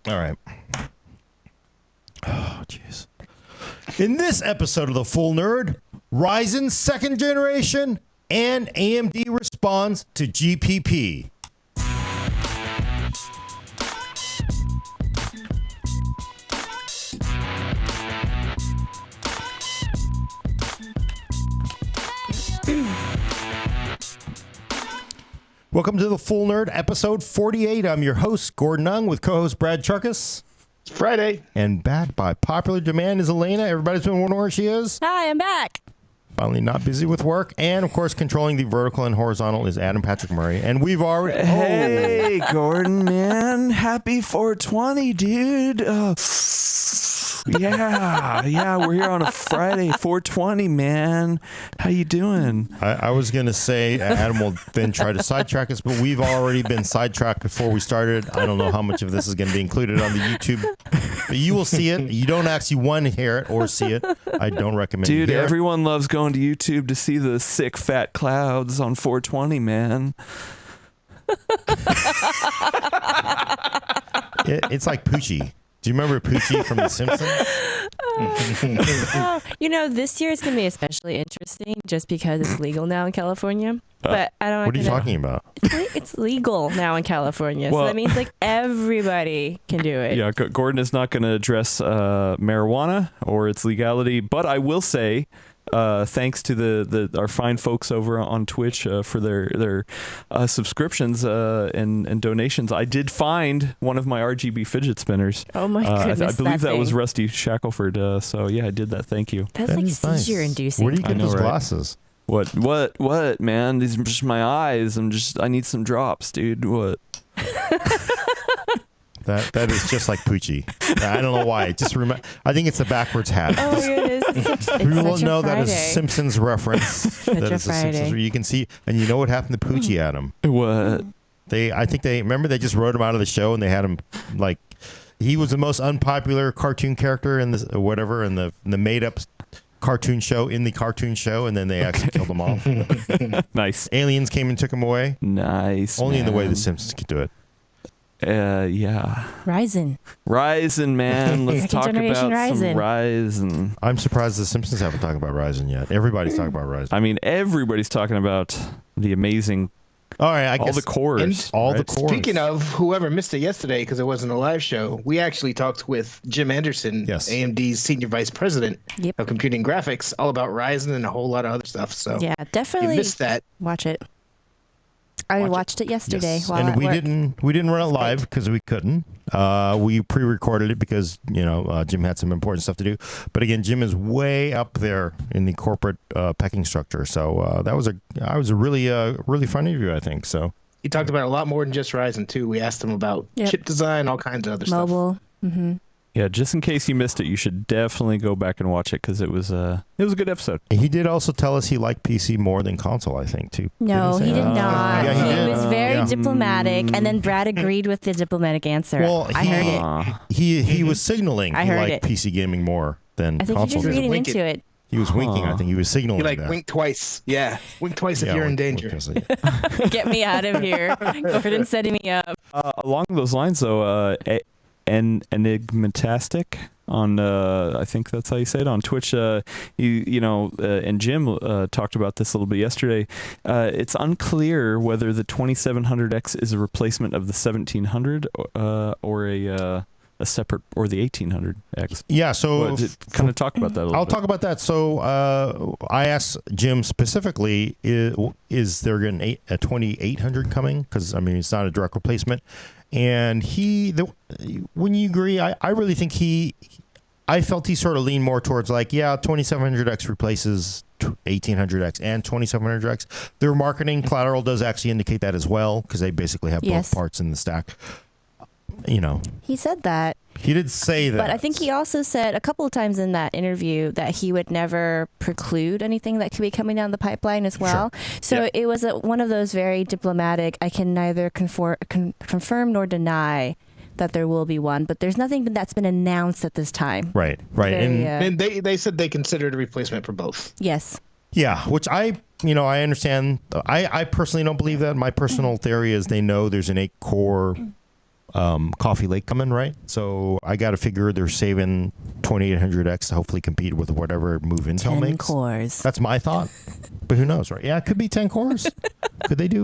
All right. Oh, jeez. In this episode of The Full Nerd, Ryzen 2nd generation and AMD responds to GPP. Welcome to The Full Nerd, episode 48. I'm your host, Gordon Ung, with co-host Brad Charkis. It's Friday. And back by popular demand is Elena. Everybody's been wondering where she is. Hi, I'm back. Finally not busy with work. And, of course, controlling the vertical and horizontal is Adam Patrick Murray. And we've already... Hey, Gordon, man. Happy 420, dude. Yeah, we're here on a Friday, 420, man. How you doing? I was going to say Adam will then try to sidetrack us, but we've already been sidetracked before we started. I don't know how much of this is going to be included on the YouTube, but you will see it. You don't actually want to hear it or see it. I don't recommend it. Dude, everyone loves going to YouTube to see the sick fat clouds on 420, man. It's like Poochie. Do you remember Poochie from The Simpsons? This year is going to be especially interesting just because it's legal now in California. But I don't know. What are you talking about? It's legal now in California. Well, so that means like everybody can do it. Yeah, Gordon is not going to address marijuana or its legality, but I will say, thanks to our fine folks over on Twitch for their subscriptions and donations, I did find one of my RGB fidget spinners. Oh my goodness! I believe that was Rusty Shackelford. So yeah, I did that. Thank you. That's like seizure inducing. Where do you get those glasses? What, man? These are just my eyes. I need some drops, dude. What? That is just like Poochie. I don't know why. I think it's a backwards hat. Oh my goodness! We will know that is a Simpsons reference. That is a Simpsons. You can see, and you know what happened to Poochie, Adam? What? I think they just wrote him out of the show, and they had him like he was the most unpopular cartoon character in the made up cartoon show in the cartoon show, and then they actually killed him off. Nice. Aliens came and took him away. Nice. Only in the way the Simpsons could do it. Yeah. Ryzen, man. Let's talk about some Ryzen. I'm surprised the Simpsons haven't talked about Ryzen yet. Everybody's talking about Ryzen. I mean, everybody's talking about the amazing. All right, I guess all the cores. The cores. Speaking of whoever missed it yesterday because it wasn't a live show, we actually talked with Jim Anderson, AMD's Senior Vice President of Computing Graphics, all about Ryzen and a whole lot of other stuff. So yeah, definitely you missed that. Watch it. I watched it yesterday. Yes. While and we work. didn't run it live because we couldn't. We pre-recorded it because Jim had some important stuff to do. But again, Jim is way up there in the corporate pecking structure. So that was a really fun interview, I think. So he talked about a lot more than just Ryzen too. We asked him about chip design, all kinds of other stuff. Mobile. Mm-hmm. Yeah, just in case you missed it, you should definitely go back and watch it because it was a good episode. He did also tell us he liked PC more than console, I think, too. No, he did not. Yeah, he was very diplomatic, and then Brad agreed with the diplomatic answer. Well, I heard it. He was signaling he liked PC gaming more than console. I think he was reading into it. He was winking. I think he was signaling. He wink twice. Yeah, wink twice if you're in danger. Get me out of here. Gordon's setting me up. Along those lines, though, Enigmatastic on I think that's how you say it on Twitch. And Jim talked about this a little bit yesterday. It's unclear whether the 2700X is a replacement of the 1700 or a separate, or the 1800X. Yeah, so kind of talk about that a little I'll bit. talk about that. So I asked Jim specifically, is there a 2800 coming? Because, I mean, it's not a direct replacement. And when you agree, I really think I felt he sort of leaned more towards 2700X replaces 1800X and 2700X. Their marketing collateral does actually indicate that as well, because they basically have both parts in the stack. He said that. He did say that. But I think he also said a couple of times in that interview that he would never preclude anything that could be coming down the pipeline as well. Sure. So it was one of those very diplomatic, I can neither confirm nor deny that there will be one, but there's nothing that's been announced at this time. Right. And they said they considered a replacement for both. Yes. Yeah, which I understand. I personally don't believe that. My personal theory is they know there's an 8-core Coffee Lake coming, right? So I got to figure they're saving 2800X to hopefully compete with whatever move Intel 10 makes. cores. That's my thought. But who knows, right? Yeah, it could be 10 cores. Could they do?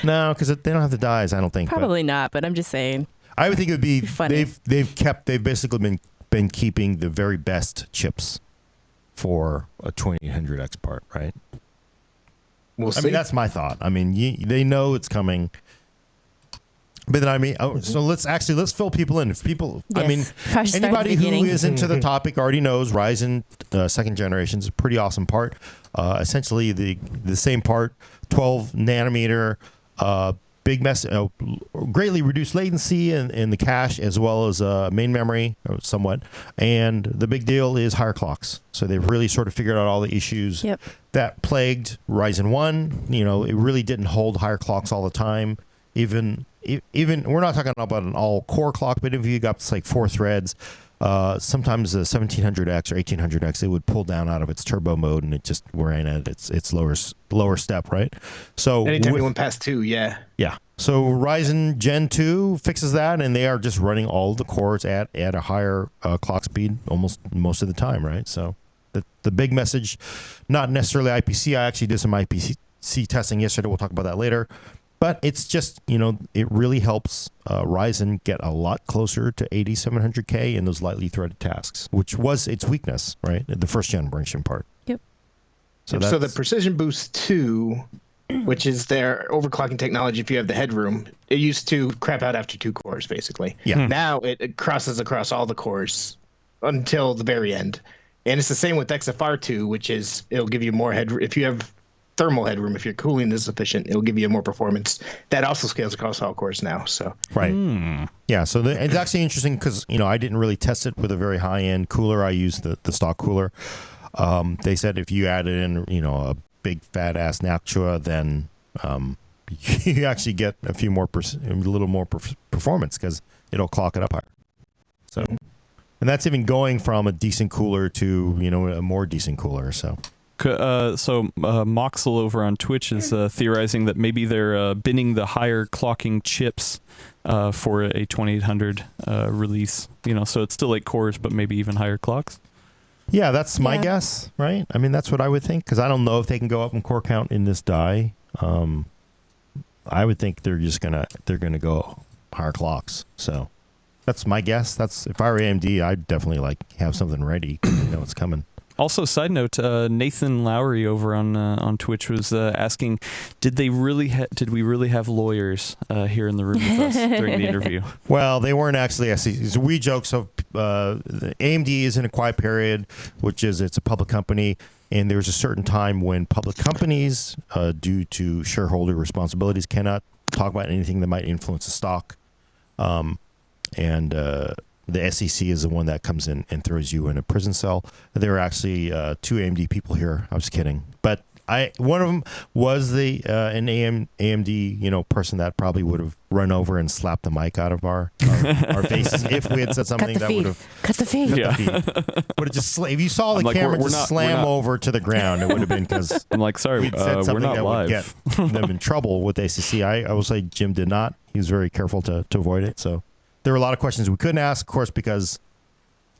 No, because they don't have the dies, I don't think. Probably not, but I'm just saying. I would think it would be funny. They've basically been keeping the very best chips for a 2800X part, right? We'll see. I mean, that's my thought. I mean, they know it's coming. But then so let's fill people in. If people, Yes. Anybody who is into the topic already knows Ryzen second generation is a pretty awesome part. Essentially the same part, 12 nanometer, greatly reduced latency in the cache as well as main memory somewhat. And the big deal is higher clocks. So they've really sort of figured out all the issues that plagued Ryzen 1. It really didn't hold higher clocks all the time. Even we're not talking about an all core clock, but if you got like 4 threads, sometimes the 1700X or 1800X, it would pull down out of its turbo mode and it just ran at its lower step, right? So anytime we went past 2, yeah. So Ryzen Gen 2 fixes that, and they are just running all the cores at a higher clock speed almost most of the time, right? So the big message, not necessarily IPC. I actually did some IPC testing yesterday. We'll talk about that later. But it's just, it really helps Ryzen get a lot closer to 8700K in those lightly threaded tasks, which was its weakness, right? The first generation part. Yep. So the Precision Boost 2, which is their overclocking technology if you have the headroom, it used to crap out after 2 cores, basically. Yeah. Now it crosses across all the cores until the very end. And it's the same with XFR 2, which is it'll give you more headroom. If you have thermal headroom, if your cooling is sufficient, it'll give you more performance. That also scales across all cores now. So right, yeah. So it's actually interesting because I didn't really test it with a very high end cooler. I used the stock cooler. They said if you added in a big fat ass Noctua, then you actually get a little more performance because it'll clock it up higher. So, and that's even going from a decent cooler to a more decent cooler. So Moxel over on Twitch is theorizing that maybe they're binning the higher clocking chips for a 2800 release. So it's still 8 cores, but maybe even higher clocks. Yeah, that's my guess, right? I mean, that's what I would think because I don't know if they can go up in core count in this die. I would think they're gonna go higher clocks. So that's my guess. That's if I were AMD, I'd definitely have something ready. It's coming. Also, side note, Nathan Lowry over on Twitch was asking, did we really have lawyers here in the room with us during the interview? Well, they weren't actually. So we joke. So AMD is in a quiet period, which is it's a public company, and there's a certain time when public companies, due to shareholder responsibilities, cannot talk about anything that might influence the stock, and the SEC is the one that comes in and throws you in a prison cell. There are actually 2 AMD people here. I was kidding, but one of them was an AMD person that probably would have run over and slapped the mic out of our faces if we had said something that would have cut the feed. Would have just if you saw the camera just slam over to the ground, it would have been because I'm sorry, we'd said something we're not that live. would get them in trouble with the SEC. I will say Jim did not. He was very careful to avoid it. So. There were a lot of questions we couldn't ask, of course, because,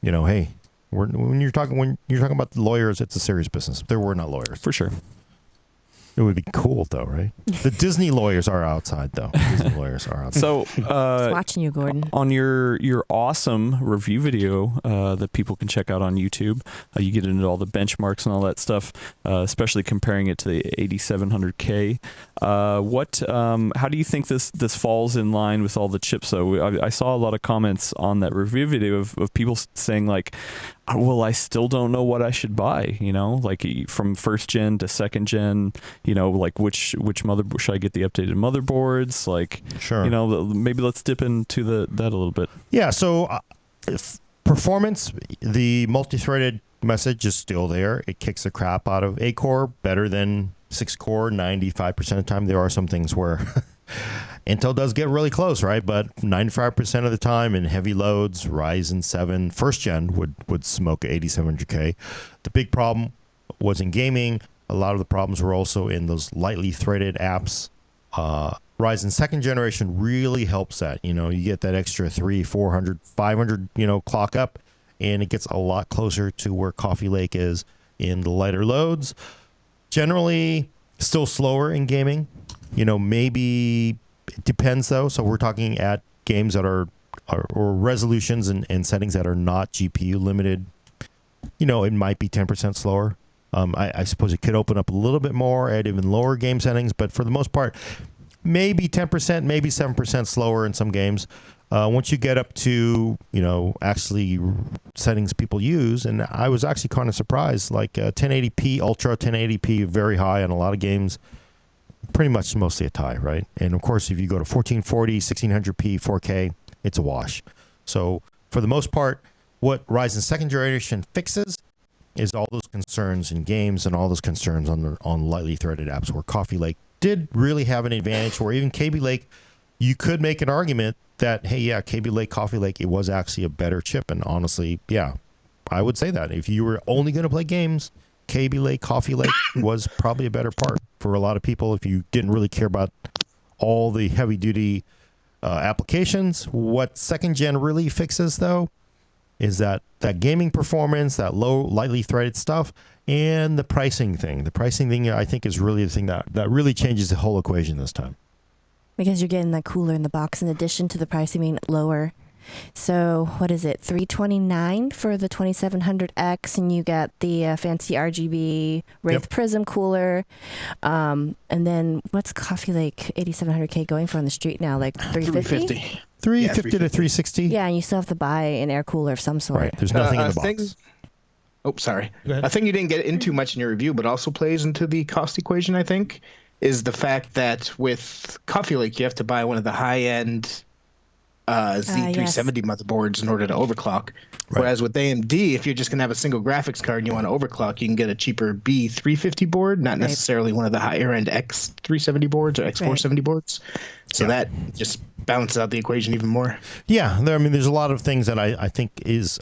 hey, when you're talking about the lawyers, it's a serious business. There were not lawyers. For sure. It would be cool, though, right? The Disney lawyers are outside, though. Disney lawyers are outside. So, watching you, Gordon. On your awesome review video that people can check out on YouTube, you get into all the benchmarks and all that stuff, especially comparing it to the 8700K. How do you think this falls in line with all the chips? So I saw a lot of comments on that review video of people saying well, I still don't know what I should buy, from first gen to second gen, which motherboard should I get the updated motherboards? Sure. Maybe let's dip into that a little bit. Yeah. So performance, the multi-threaded message is still there. It kicks the crap out of 8-core, better than 6-core, 95% of the time. There are some things where Intel does get really close, right? But 95% of the time in heavy loads, Ryzen 7 first gen would smoke 8700K. The big problem was in gaming. A lot of the problems were also in those lightly threaded apps Ryzen second generation really helps that. You know, you get that extra 300, 400, 500, clock up, and it gets a lot closer to where Coffee Lake is in the lighter loads. Generally, still slower in gaming. Maybe it depends though. So we're talking at games that are or resolutions and settings that are not GPU limited. It might be 10% slower. I suppose it could open up a little bit more at even lower game settings, but for the most part, maybe 10%, maybe 7% slower in some games. Once you get up to, actually settings people use, and I was actually kind of surprised, like 1080p, Ultra 1080p, very high on a lot of games, pretty much mostly a tie, right? And of course, if you go to 1440, 1600p, 4K, it's a wash. So for the most part, what Ryzen second generation fixes is all those concerns in games and all those concerns on lightly threaded apps, where Coffee Lake did really have an advantage, or even KB Lake, you could make an argument that, hey, yeah, KB Lake, Coffee Lake, it was actually a better chip. And honestly, yeah, I would say that. If you were only going to play games, KB Lake, Coffee Lake was probably a better part for a lot of people if you didn't really care about all the heavy-duty applications. What second gen really fixes, though, is that gaming performance, that low, lightly threaded stuff, and the pricing thing. The pricing thing, I think, is really the thing that really changes the whole equation this time. Because you're getting that cooler in the box in addition to the pricing being lower. So what is it, $329 for the 2700X, and you get the fancy RGB Wraith Prism cooler. And then what's Coffee Lake 8700K going for on the street now? Like $350? 350 to 360. Yeah, and you still have to buy an air cooler of some sort. Right. There's nothing in the box. Sorry. A thing you didn't get into much in your review, but also plays into the cost equation, I think, is the fact that with Coffee Lake, you have to buy one of the high-end Z370 motherboards in order to overclock. Right. Whereas with AMD, if you're just going to have a single graphics card and you want to overclock, you can get a cheaper B350 board, not necessarily one of the higher-end X370 boards or X470 boards. So that just balances out the equation even more. Yeah, there's a lot of things that I think is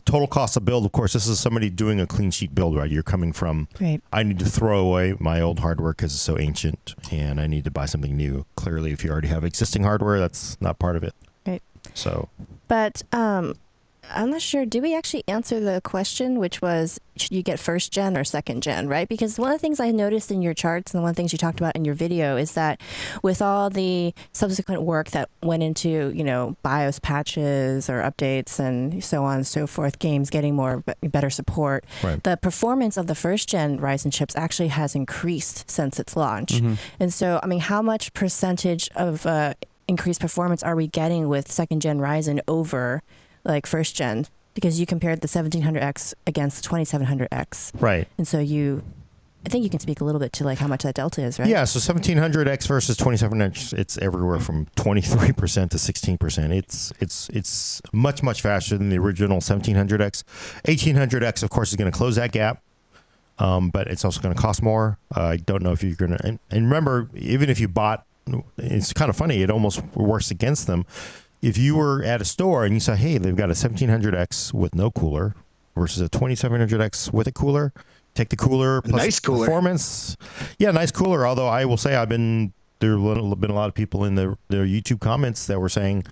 total cost of build. Of course, this is somebody doing a clean sheet build, right? You're coming from, I need to throw away my old hardware because it's so ancient, and I need to buy something new. Clearly, if you already have existing hardware, that's not part of it. Right. So. But I'm not sure. Did we actually answer the question, which was, should you get first gen or second gen, right? Because one of the things I noticed in your charts and one of the things you talked about in your video is that with all the subsequent work that went into, BIOS patches or updates and so on and so forth, games getting better support, the performance of the first gen Ryzen chips actually has increased since its launch. Mm-hmm. And so, how much percentage of increased performance are we getting with second gen Ryzen over like first gen? Because you compared the 1700X against the 2700X. Right. And so I think you can speak a little bit to like how much that delta is, right? Yeah, so 1700X versus 2700X, it's everywhere from 23% to 16%. It's much, much faster than the original 1700X. 1800X, of course, is going to close that gap. But it's also going to cost more. I don't know if you're going to... And remember, even if you bought... It's kind of funny. It almost works against them. If you were at a store and you saw, hey, they've got a 1700X with no cooler versus a 2700X with a cooler, take the cooler plus nice cooler performance. Yeah, nice cooler. Although I will say there have been a lot of people in their YouTube comments that were saying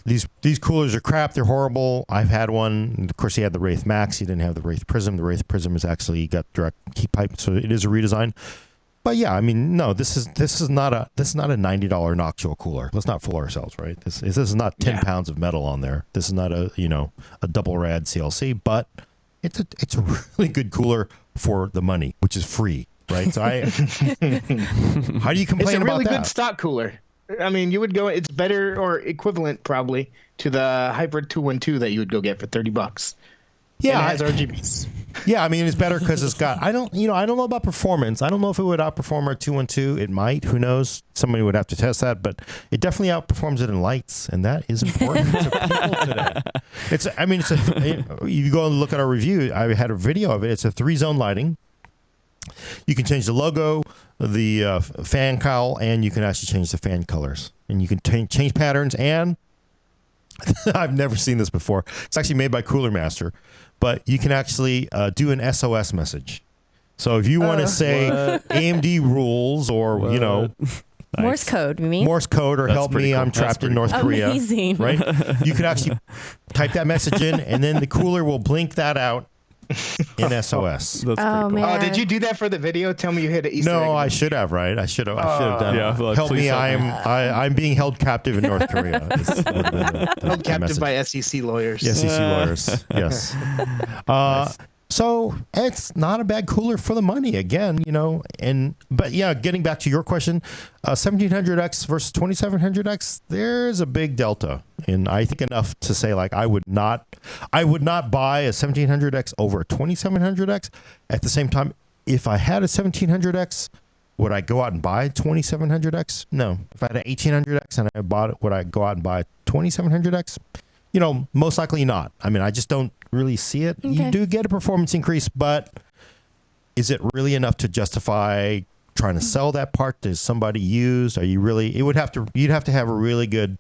these coolers are crap. They're horrible. I've had one. And of course, he had the Wraith Max. He didn't have the Wraith Prism. The Wraith Prism has actually got direct heat pipe, so it is a redesign. But yeah, no, this is not a $90 Noctua cooler. Let's not fool ourselves, right? This is not 10 pounds of metal on there. This is not a double rad CLC, but it's a really good cooler for the money, which is free, right? So how do you complain about that? It's a really good stock cooler. You would go. It's better or equivalent probably to the Hybrid 212 that you would go get for $30. Yeah, and it has RGBs. Yeah, it's better because it's got. I don't know about performance. I don't know if it would outperform our 212. It might. Who knows? Somebody would have to test that. But it definitely outperforms it in lights, and that is important to people today. You go and look at our review. I had a video of it. It's a 3-zone lighting. You can change the logo, the fan cowl, and you can actually change the fan colors, and you can change patterns. And I've never seen this before. It's actually made by Cooler Master. But you can actually do an SOS message. So if you want to say AMD rules or, Morse code, you mean? Morse code, or That's help pretty me, cool. I'm That's trapped in pretty North Korea. Amazing. Right? You could actually type that message in, and then the cooler will blink that out in SOS. That's pretty Oh, cool. man. Oh, did you do that for the video? Tell me you hit an Easter egg. No, I should have, right? I should have done. Yeah, like, help please me! help me. I'm being held captive in North Korea. Held captive by SEC lawyers. SEC lawyers. Yes. So it's not a bad cooler for the money again, but yeah, getting back to your question, 1700X versus 2700X, there's a big delta. And I think enough to say, like, I would not buy a 1700X over a 2700X. At the same time, if I had a 1700X, would I go out and buy a 2700X? No. If I had an 1800X and I bought it, would I go out and buy a 2700X? Most likely not. I mean, I just don't really see it. Okay. You do get a performance increase, but is it really enough to justify trying to sell that part to somebody used? Are you really? You'd have to have a really good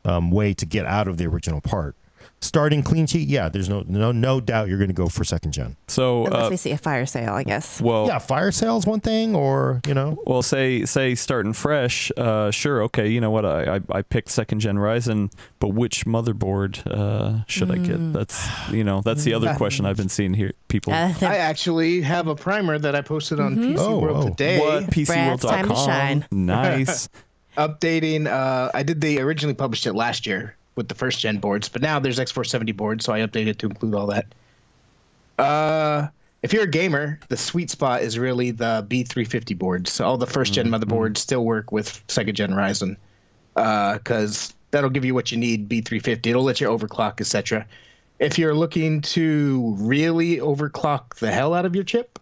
way to get out of the original part. Starting clean sheet, yeah, there's no doubt you're going to go for second gen. So, Unless we see a fire sale, I guess. well, Yeah, fire sale is one thing, or Well, say starting fresh, sure, okay. You know what? I picked second gen Ryzen, but which motherboard should I get? That's the other question I've been seeing here. People, I actually have a primer that I posted on PC World today. what Brad's time to PCWorld.com? shine. Nice. Updating. I did originally published it last year with the first gen boards, but now there's X470 boards, so I updated to include all that. If you're a gamer, the sweet spot is really the B350 boards. So all the first gen motherboards still work with second gen Ryzen, because that'll give you what you need. B350, it'll let you overclock, etc. If you're looking to really overclock the hell out of your chip,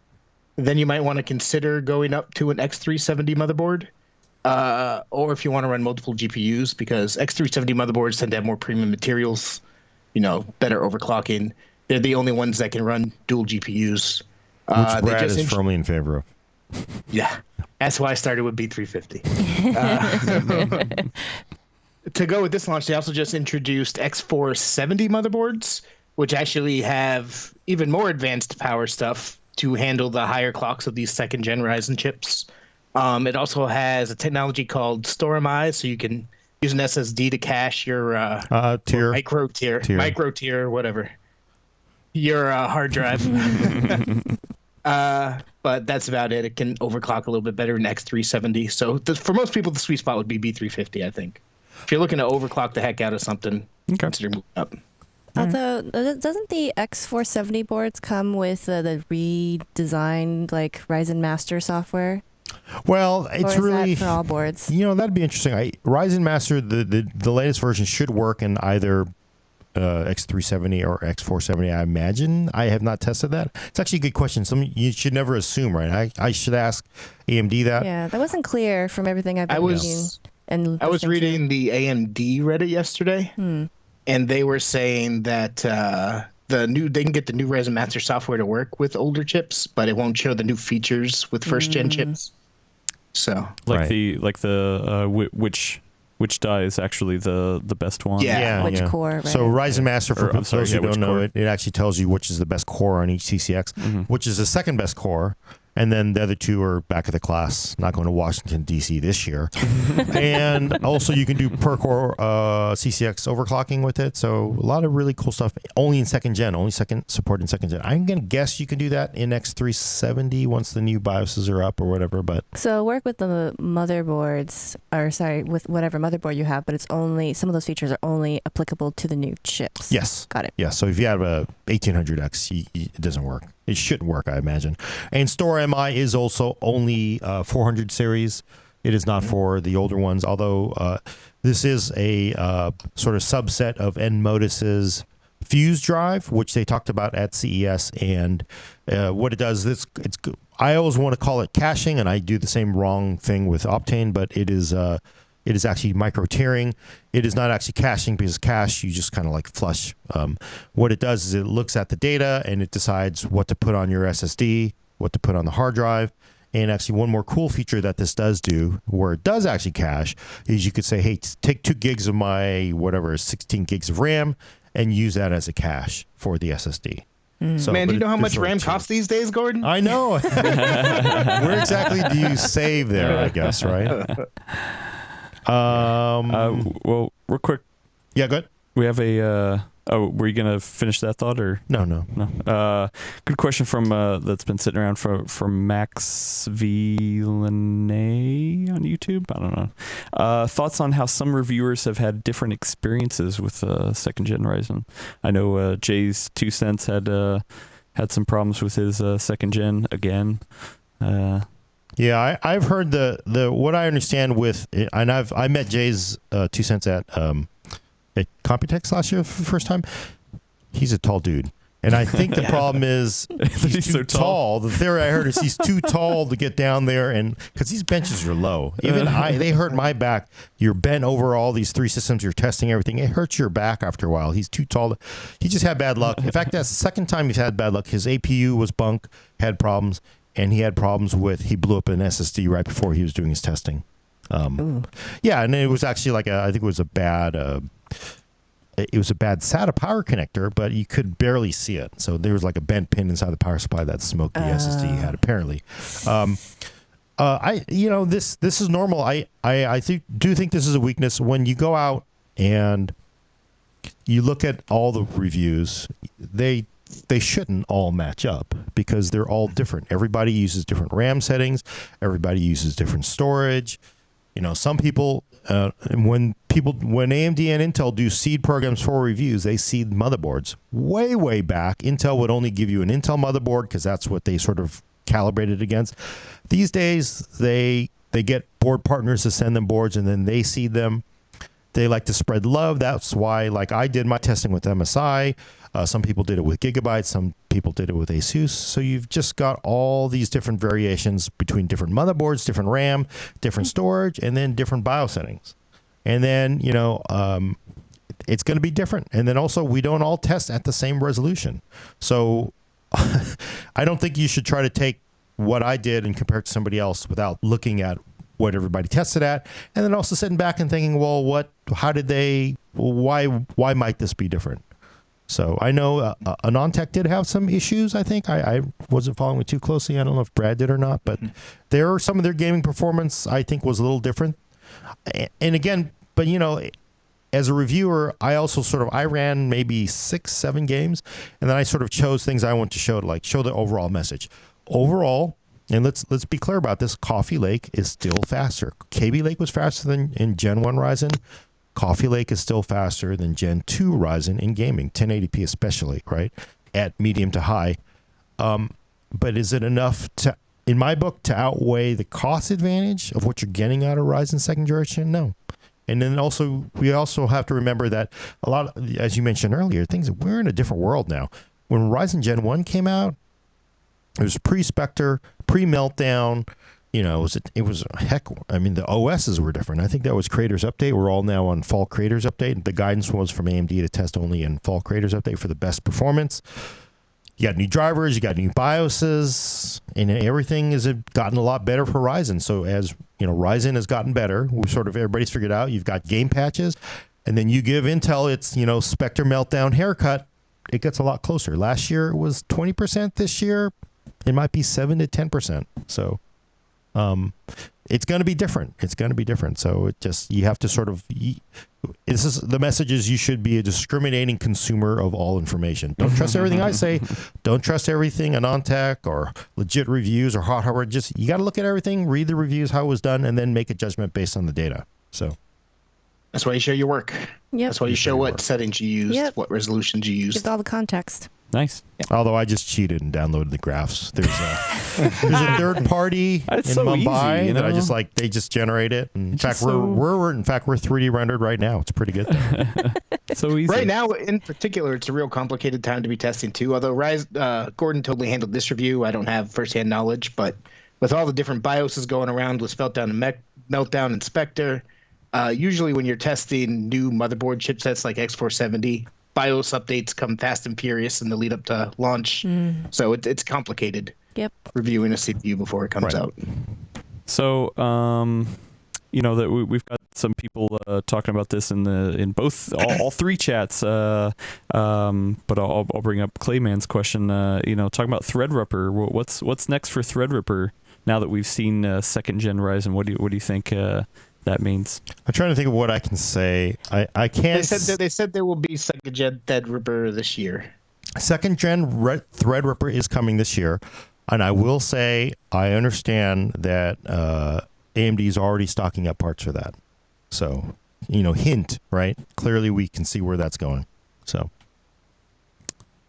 then you might want to consider going up to an X370 motherboard. Or if you want to run multiple GPUs, because X370 motherboards tend to have more premium materials, better overclocking. They're the only ones that can run dual GPUs. which Brad is firmly in favor of. Yeah, that's why I started with B350. To go with this launch, they also just introduced X470 motherboards, which actually have even more advanced power stuff to handle the higher clocks of these second-gen Ryzen chips. It also has a technology called StoreMI, so you can use an SSD to cache your Tier. micro tier, whatever, your hard drive. But that's about it. It can overclock a little bit better than X370. So for most people, the sweet spot would be B350, I think. If you're looking to overclock the heck out of something, consider moving up. Although, doesn't the X470 boards come with the redesigned Ryzen Master software? Well, it's Or is really that for all boards? that'd be interesting. Ryzen Master, the latest version should work in either X370 or X470. I imagine. I have not tested that. It's actually a good question. You should never assume, right? I should ask AMD that. Yeah, that wasn't clear from everything I've been reading. I was reading the AMD Reddit yesterday, and they were saying that they can get the new Ryzen Master software to work with older chips, but it won't show the new features with first gen chips. So which die is actually the best one? Which core? Right? So Ryzen Master, for those who don't know, core? it actually tells you which is the best core on each CCX, which is the second best core. And then the other two are back of the class, not going to Washington, D.C. this year. And also you can do per core CCX overclocking with it. So a lot of really cool stuff. Only in second gen, support in second gen. I'm going to guess you can do that in X370 once the new BIOSes are up or whatever. But so work with the motherboards, with whatever motherboard you have, but it's only, some of those features are only applicable to the new chips. Yes. Got it. Yeah. So if you have a 1800X, it doesn't work. It shouldn't work, I imagine. And StoreMI is also only 400 series. It is not for the older ones, although this is a sort of subset of Nmodus's Fuse drive, which they talked about at CES. And what it does, I always want to call it caching, and I do the same wrong thing with Optane, but it is actually micro tiering. It is not actually caching, because cache, you just kind of flush. What it does is it looks at the data and it decides what to put on your SSD, what to put on the hard drive. And actually one more cool feature that this does do, where it does actually cache, is you could say, hey, take 2 gigs of my 16 gigs of RAM and use that as a cache for the SSD. So, Man, do but you know how there's much sort of RAM two. costs these days, Gordon? I know. Where exactly do you save there? I guess, right? Well, real quick, Yeah, good. we have a. Were you gonna finish that thought or No. no? Good question from that's been sitting around from Max Villeneuve on YouTube. I don't know. Thoughts on how some reviewers have had different experiences with second gen Ryzen. I know Jay's 2 cents had some problems with his second gen again. Yeah, I've heard the what I understand with, and I met Jay's 2 cents at Computex last year for the first time. He's a tall dude. And I think the problem is he's too so tall. The theory I heard is he's too tall to get down there, and because these benches are low. Even they hurt my back. You're bent over all these 3 systems. You're testing everything. It hurts your back after a while. He's too tall. He just had bad luck. In fact, that's the second time he's had bad luck. His APU was bunk, had problems, and he had problems he blew up an SSD right before he was doing his testing. Yeah, and it was actually I think it was a bad SATA power connector, but you could barely see it. So there was like a bent pin inside the power supply that smoked the SSD he had apparently. This is normal. I do think this is a weakness when you go out and you look at all the reviews. They shouldn't all match up because they're all different. Everybody uses different RAM settings. Everybody uses different storage. Some people, when AMD and Intel do seed programs for reviews, they seed motherboards. Way back, Intel would only give you an Intel motherboard because that's what they sort of calibrated against. These days, they get board partners to send them boards, and then they seed them. They like to spread love. That's why, I did my testing with MSI. Some people did it with Gigabyte. Some people did it with ASUS. So you've just got all these different variations between different motherboards, different RAM, different storage, and then different BIOS settings. And then, it's going to be different. And then also, we don't all test at the same resolution. So I don't think you should try to take what I did and compare it to somebody else without looking at what everybody tested at, and then also sitting back and thinking, well, why might this be different? So I know AnonTech did have some issues. I think I wasn't following it too closely. I don't know if Brad did or not, but some of their gaming performance I think was a little different. And again, but as a reviewer, I also I ran maybe 6-7 games, and then I sort of chose things I want to show to show the overall message. Overall, and let's be clear about this, Coffee Lake is still faster. Kaby Lake was faster than in Gen 1 Ryzen. Coffee Lake is still faster than Gen 2 Ryzen in gaming, 1080p especially, right, at medium to high. But is it enough to, in my book, to outweigh the cost advantage of what you're getting out of Ryzen second generation? No. And then we also have to remember that a lot, as you mentioned earlier, we're in a different world now. When Ryzen Gen 1 came out, it was pre-Spectre, pre-Meltdown. It was heck. I mean, the OSs were different. I think that was Creators Update. We're all now on Fall Creators Update. The guidance was from AMD to test only in Fall Creators Update for the best performance. You got new drivers, you got new BIOSes, and everything has gotten a lot better for Ryzen. So as Ryzen has gotten better, everybody's figured out you've got game patches, and then you give Intel its Spectre Meltdown haircut. It gets a lot closer. Last year it was 20%. This year it might be 7 to 10%. So. It's going to be different. So you have to this is the message is you should be a discriminating consumer of all information. Don't trust everything I say. Don't trust everything AnonTech or legit reviews or hot hardware. You got to look at everything, read the reviews, how it was done, and then make a judgment based on the data. So that's why you show your work. Yep. That's why you show what settings you used, what resolutions you used. Give all the context. Nice. Although I just cheated and downloaded the graphs. There's a third party in Mumbai easy, that I just they just generate it. And in fact, we're 3D rendered right now. It's pretty good. So easy. Right now, in particular, it's a real complicated time to be testing too. Although Gordon totally handled this review, I don't have firsthand knowledge, but with all the different BIOSes going around with Meltdown and Spectre, usually when you're testing new motherboard chipsets like X470. BIOS updates come fast and furious in the lead up to launch. So it's complicated. Yep. Reviewing a CPU before it comes out. So, that we've got some people talking about this in both all three chats. But I'll bring up Clayman's question. Talking about Threadripper. What's next for Threadripper now that we've seen second gen Ryzen? What do you think that means? I'm trying to think of what I can say. I can't. They said there will be second gen Threadripper this year. Second gen Threadripper is coming this year, and I will say I understand that AMD is already stocking up parts for that. So, hint, right? Clearly, we can see where that's going.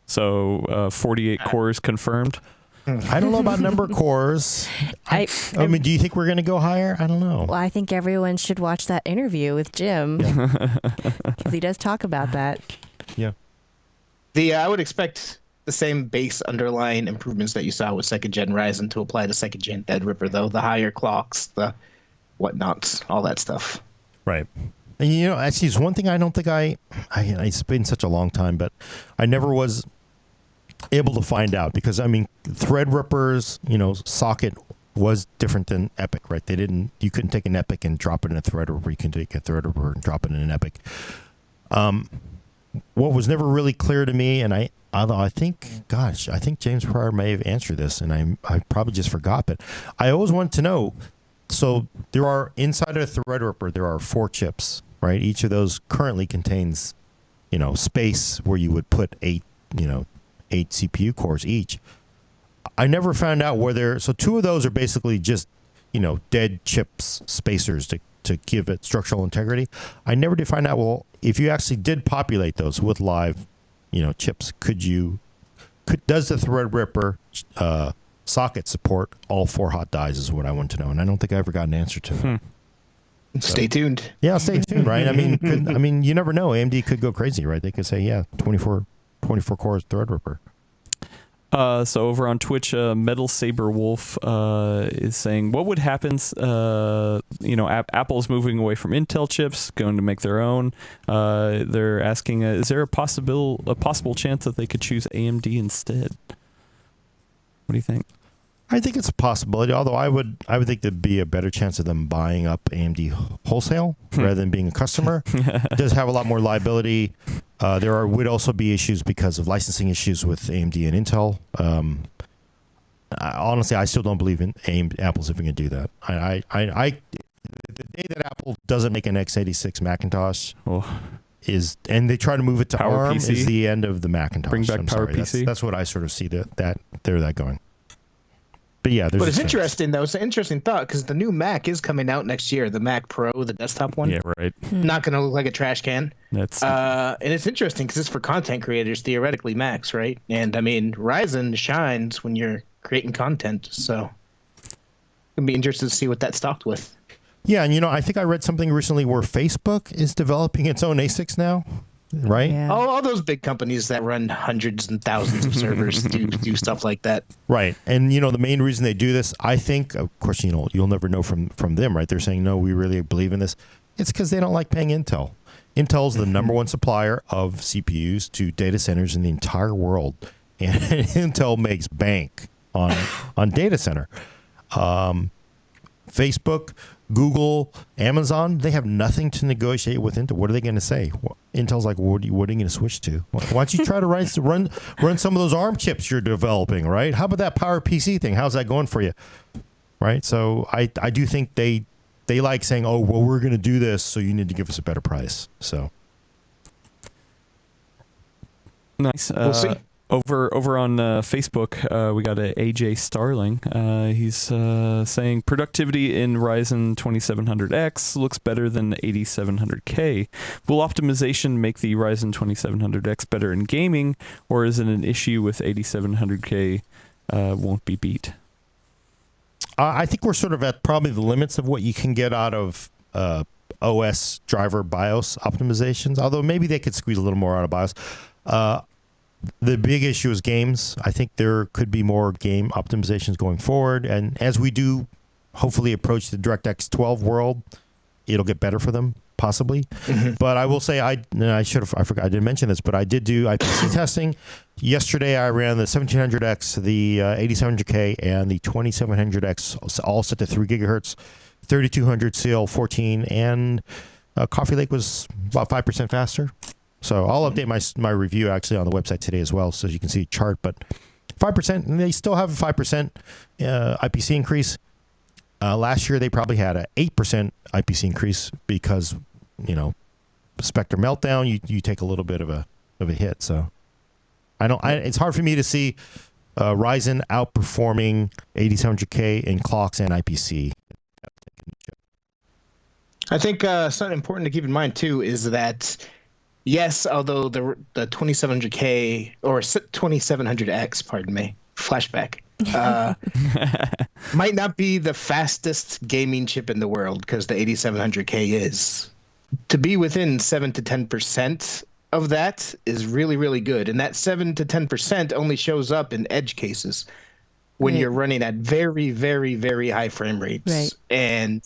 So 48 cores confirmed. I don't know about number of cores. I mean, do you think we're going to go higher? I don't know. Well, I think everyone should watch that interview with Jim because he does talk about that. Yeah. I would expect the same base underlying improvements that you saw with second gen Ryzen to apply to second gen Threadripper, though. The higher clocks, the whatnots, all that stuff. Right. And, actually, it's one thing I don't think it's been such a long time, but I never was able to find out because, Threadripper's, socket was different than EPYC, right? You couldn't take an EPYC and drop it in a Threadripper. You can take a Threadripper and drop it in an EPYC. What was never really clear to me, and I think James Pryor may have answered this, and I probably just forgot, but I always wanted to know. So there are inside of Threadripper, there are 4 chips, right? Each of those currently contains, space where you would put 8 CPU cores each. I never found out so 2 of those are basically just, dead chips spacers to give it structural integrity. I never did find out, well, if you actually did populate those with live, chips, does the Threadripper socket support all 4 hot dies is what I want to know. And I don't think I ever got an answer to it. So, stay tuned. Yeah, stay tuned, right? You never know. AMD could go crazy, right? They could say, 24 cores Threadripper. So over on Twitch, Metal Saber Wolf is saying, what would happen? Apple's moving away from Intel chips, going to make their own. They're asking, is there a possible chance that they could choose AMD instead? What do you think? I think it's a possibility, although I would think there'd be a better chance of them buying up AMD wholesale rather than being a customer. It does have a lot more liability. There would also be issues because of licensing issues with AMD and Intel. Honestly, I still don't believe Apple's even going to do that. The day that Apple doesn't make an x86 Macintosh and they try to move it to ARM PowerPC is the end of the Macintosh. Bring back PowerPC. That's what I sort of see that going. But yeah, but it's interesting though. It's an interesting thought because the new Mac is coming out next year. The Mac Pro, the desktop one. Yeah, right. Not going to look like a trash can. That's and it's interesting because it's for content creators, theoretically Macs, right? And Ryzen shines when you're creating content, so it'll be interesting to see what that's stocked with. Yeah, and I think I read something recently where Facebook is developing its own ASICs now. Right? Yeah. All those big companies that run hundreds and thousands of servers do stuff like that. Right. And, the main reason they do this, I think, of course, you'll never know from them, right? They're saying, no, we really believe in this. It's because they don't like paying Intel. Intel's the number one supplier of CPUs to data centers in the entire world. And Intel makes bank on data center. Facebook, Google, Amazon, they have nothing to negotiate with Intel. What are they going to say? Intel's like, what are you going to switch to? Why don't you try to run some of those ARM chips you're developing, right? How about that PowerPC thing? How's that going for you? Right? So I do think they like saying, oh, well, we're going to do this, so you need to give us a better price. So nice. We'll see. Over on Facebook, we got a AJ Starling. He's saying productivity in Ryzen 2700X looks better than the 8700K. Will optimization make the Ryzen 2700X better in gaming, or is it an issue with 8700K won't be beat? I think we're sort of at probably the limits of what you can get out of OS driver BIOS optimizations, although maybe they could squeeze a little more out of BIOS. The big issue is games. I think there could be more game optimizations going forward. And as we do hopefully approach the DirectX 12 world, it'll get better for them, possibly. Mm-hmm. But I will say, I didn't mention this, but I did do IPC testing. Yesterday, I ran the 1700X, the 8700K, and the 2700X, all set to 3 gigahertz. 3200 CL14, and Coffee Lake was about 5% faster. So I'll update my review actually on the website today as well, so you can see a chart. But 5%, and they still have a 5% IPC increase. Last year they probably had an 8% IPC increase because, Spectre Meltdown, you take a little bit of a hit. So it's hard for me to see Ryzen outperforming 8700K in clocks and IPC. I think something important to keep in mind too is that yes, although the 2700K or 2700X, pardon me, flashback, might not be the fastest gaming chip in the world because the 8700K is. To be within 7 to 10% of that is really, really good. And that 7 to 10% only shows up in edge cases when you're running at very, very, very high frame rates. Right. And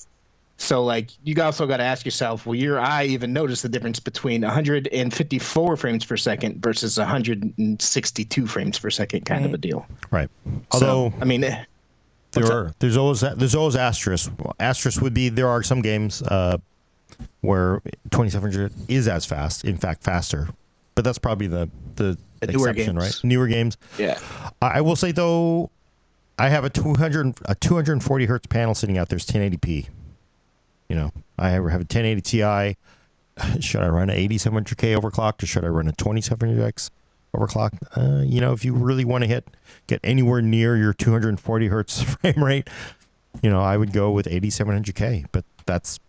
so, you also got to ask yourself, will your eye even notice the difference between 154 frames per second versus 162 frames per second kind of a deal? Right. Although, there's always asterisks. Asterisk would be there are some games where 2700 is as fast, in fact, faster. But that's probably the exception, right? Newer games. Yeah. I will say, though, I have a 240 hertz panel sitting out there. It's 1080p. I have a 1080 Ti. Should I run an 8700K overclocked or should I run a 2700X overclocked? If you really want to get anywhere near your 240 hertz frame rate, I would go with 8700K. But that's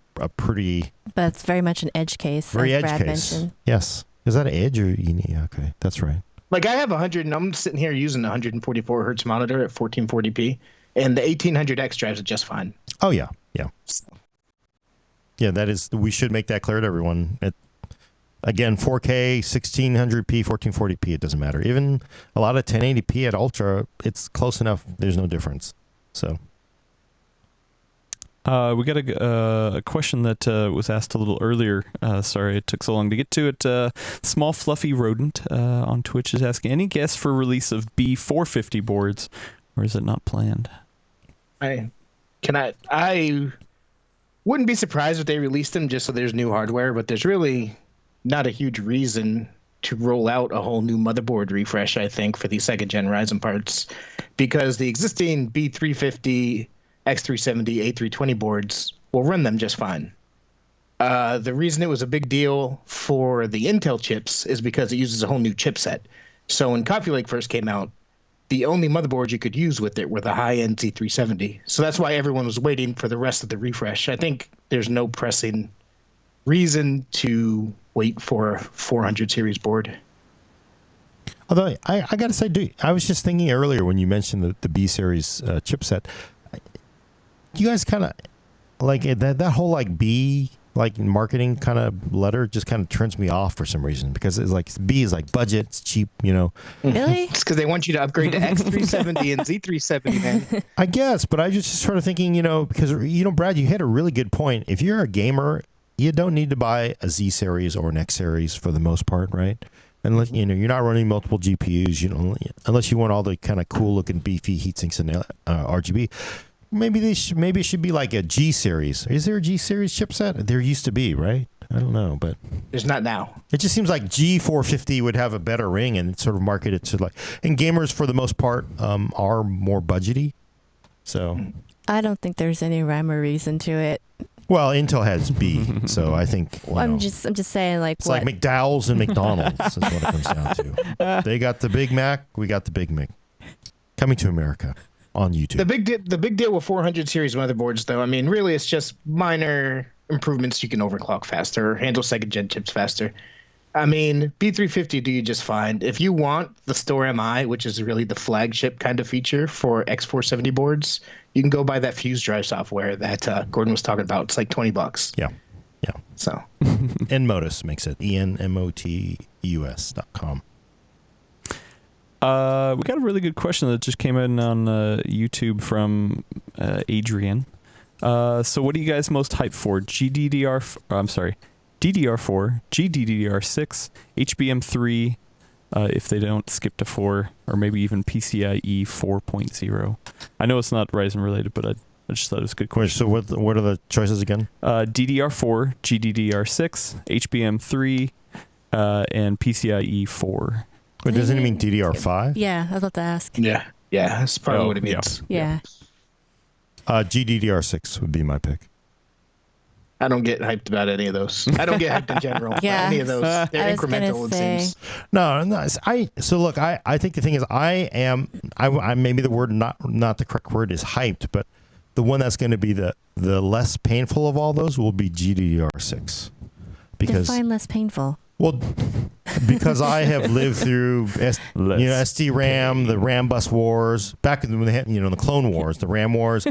That's very much an edge case. Very edge Brad case. mentioned. Yes. Is that an edge or yeah, okay? That's right. I have 100, and I'm sitting here using a 144 hertz monitor at 1440p, and the 1800X drives it just fine. Oh yeah. Yeah, that is. We should make that clear to everyone. Again, 4K, 1600p, 1440p, it doesn't matter. Even a lot of 1080p at Ultra, it's close enough. There's no difference. So. We got a question that was asked a little earlier. Sorry it took so long to get to it. Small Fluffy Rodent on Twitch is asking, any guess for release of B450 boards, or is it not planned? I wouldn't be surprised if they released them just so there's new hardware, but there's really not a huge reason to roll out a whole new motherboard refresh, I think, for these second-gen Ryzen parts, because the existing B350, X370, A320 boards will run them just fine. The reason it was a big deal for the Intel chips is because it uses a whole new chipset. So when Coffee Lake first came out, the only motherboards you could use with it were the high-end Z370. So that's why everyone was waiting for the rest of the refresh. I think there's no pressing reason to wait for a 400 series board. Although I got to say, I was just thinking earlier when you mentioned the B series chipset, you guys kind of like that whole B marketing kind of letter just kind of turns me off for some reason, because it's B is budget, it's cheap, Really? It's because they want you to upgrade to X370 and Z370, man. I guess, but I just sort of thinking, because Brad, you had a really good point. If you're a gamer, you don't need to buy a Z series or an X series for the most part, right? Unless you're not running multiple GPUs, unless you want all the kind of cool looking beefy heatsinks and RGB. Maybe it should be like a G series. Is there a G series chipset? There used to be, right? I don't know, but there's not now. It just seems like G450 would have a better ring and sort of market it to and gamers for the most part are more budgety. So I don't think there's any rhyme or reason to it. Well, Intel has B, so I think I'm just saying it's like McDowell's and McDonald's is what it comes down to. They got the Big Mac, we got the Big Mac. Coming to America on YouTube. The big deal with 400 series motherboards, though, really it's just minor improvements. You can overclock faster, handle second gen chips faster. B350 do you just fine. If you want the Store MI, which is really the flagship kind of feature for X470 boards, you can go buy that fuse drive software that Gordon was talking about. It's like $20. Yeah. So Enmotus makes it enmotus.com. We got a really good question that just came in on YouTube from Adrian. So what are you guys most hyped for? DDR4, GDDR6, HBM3, if they don't skip to 4, or maybe even PCIe 4.0. I know it's not Ryzen related, but I just thought it was a good Wait, question. so what are the choices again? DDR4, GDDR6, HBM3, and PCIe 4. Wait, doesn't it mean DDR5? Yeah, I was about to ask. Yeah, that's probably Oh, what it means. Yeah. GDDR6 would be my pick. I don't get hyped about any of those. I don't get hyped in general. Yeah. Any of those. They're I was gonna incremental, it say. seems. No, so look, I think the thing is, I maybe the word not the correct word is hyped, but the one that's going to be the less painful of all those will be GDDR6, because Define less painful. well, because I have lived through SDRAM, the RAM bus wars, back when they had the Clone Wars, the RAM wars.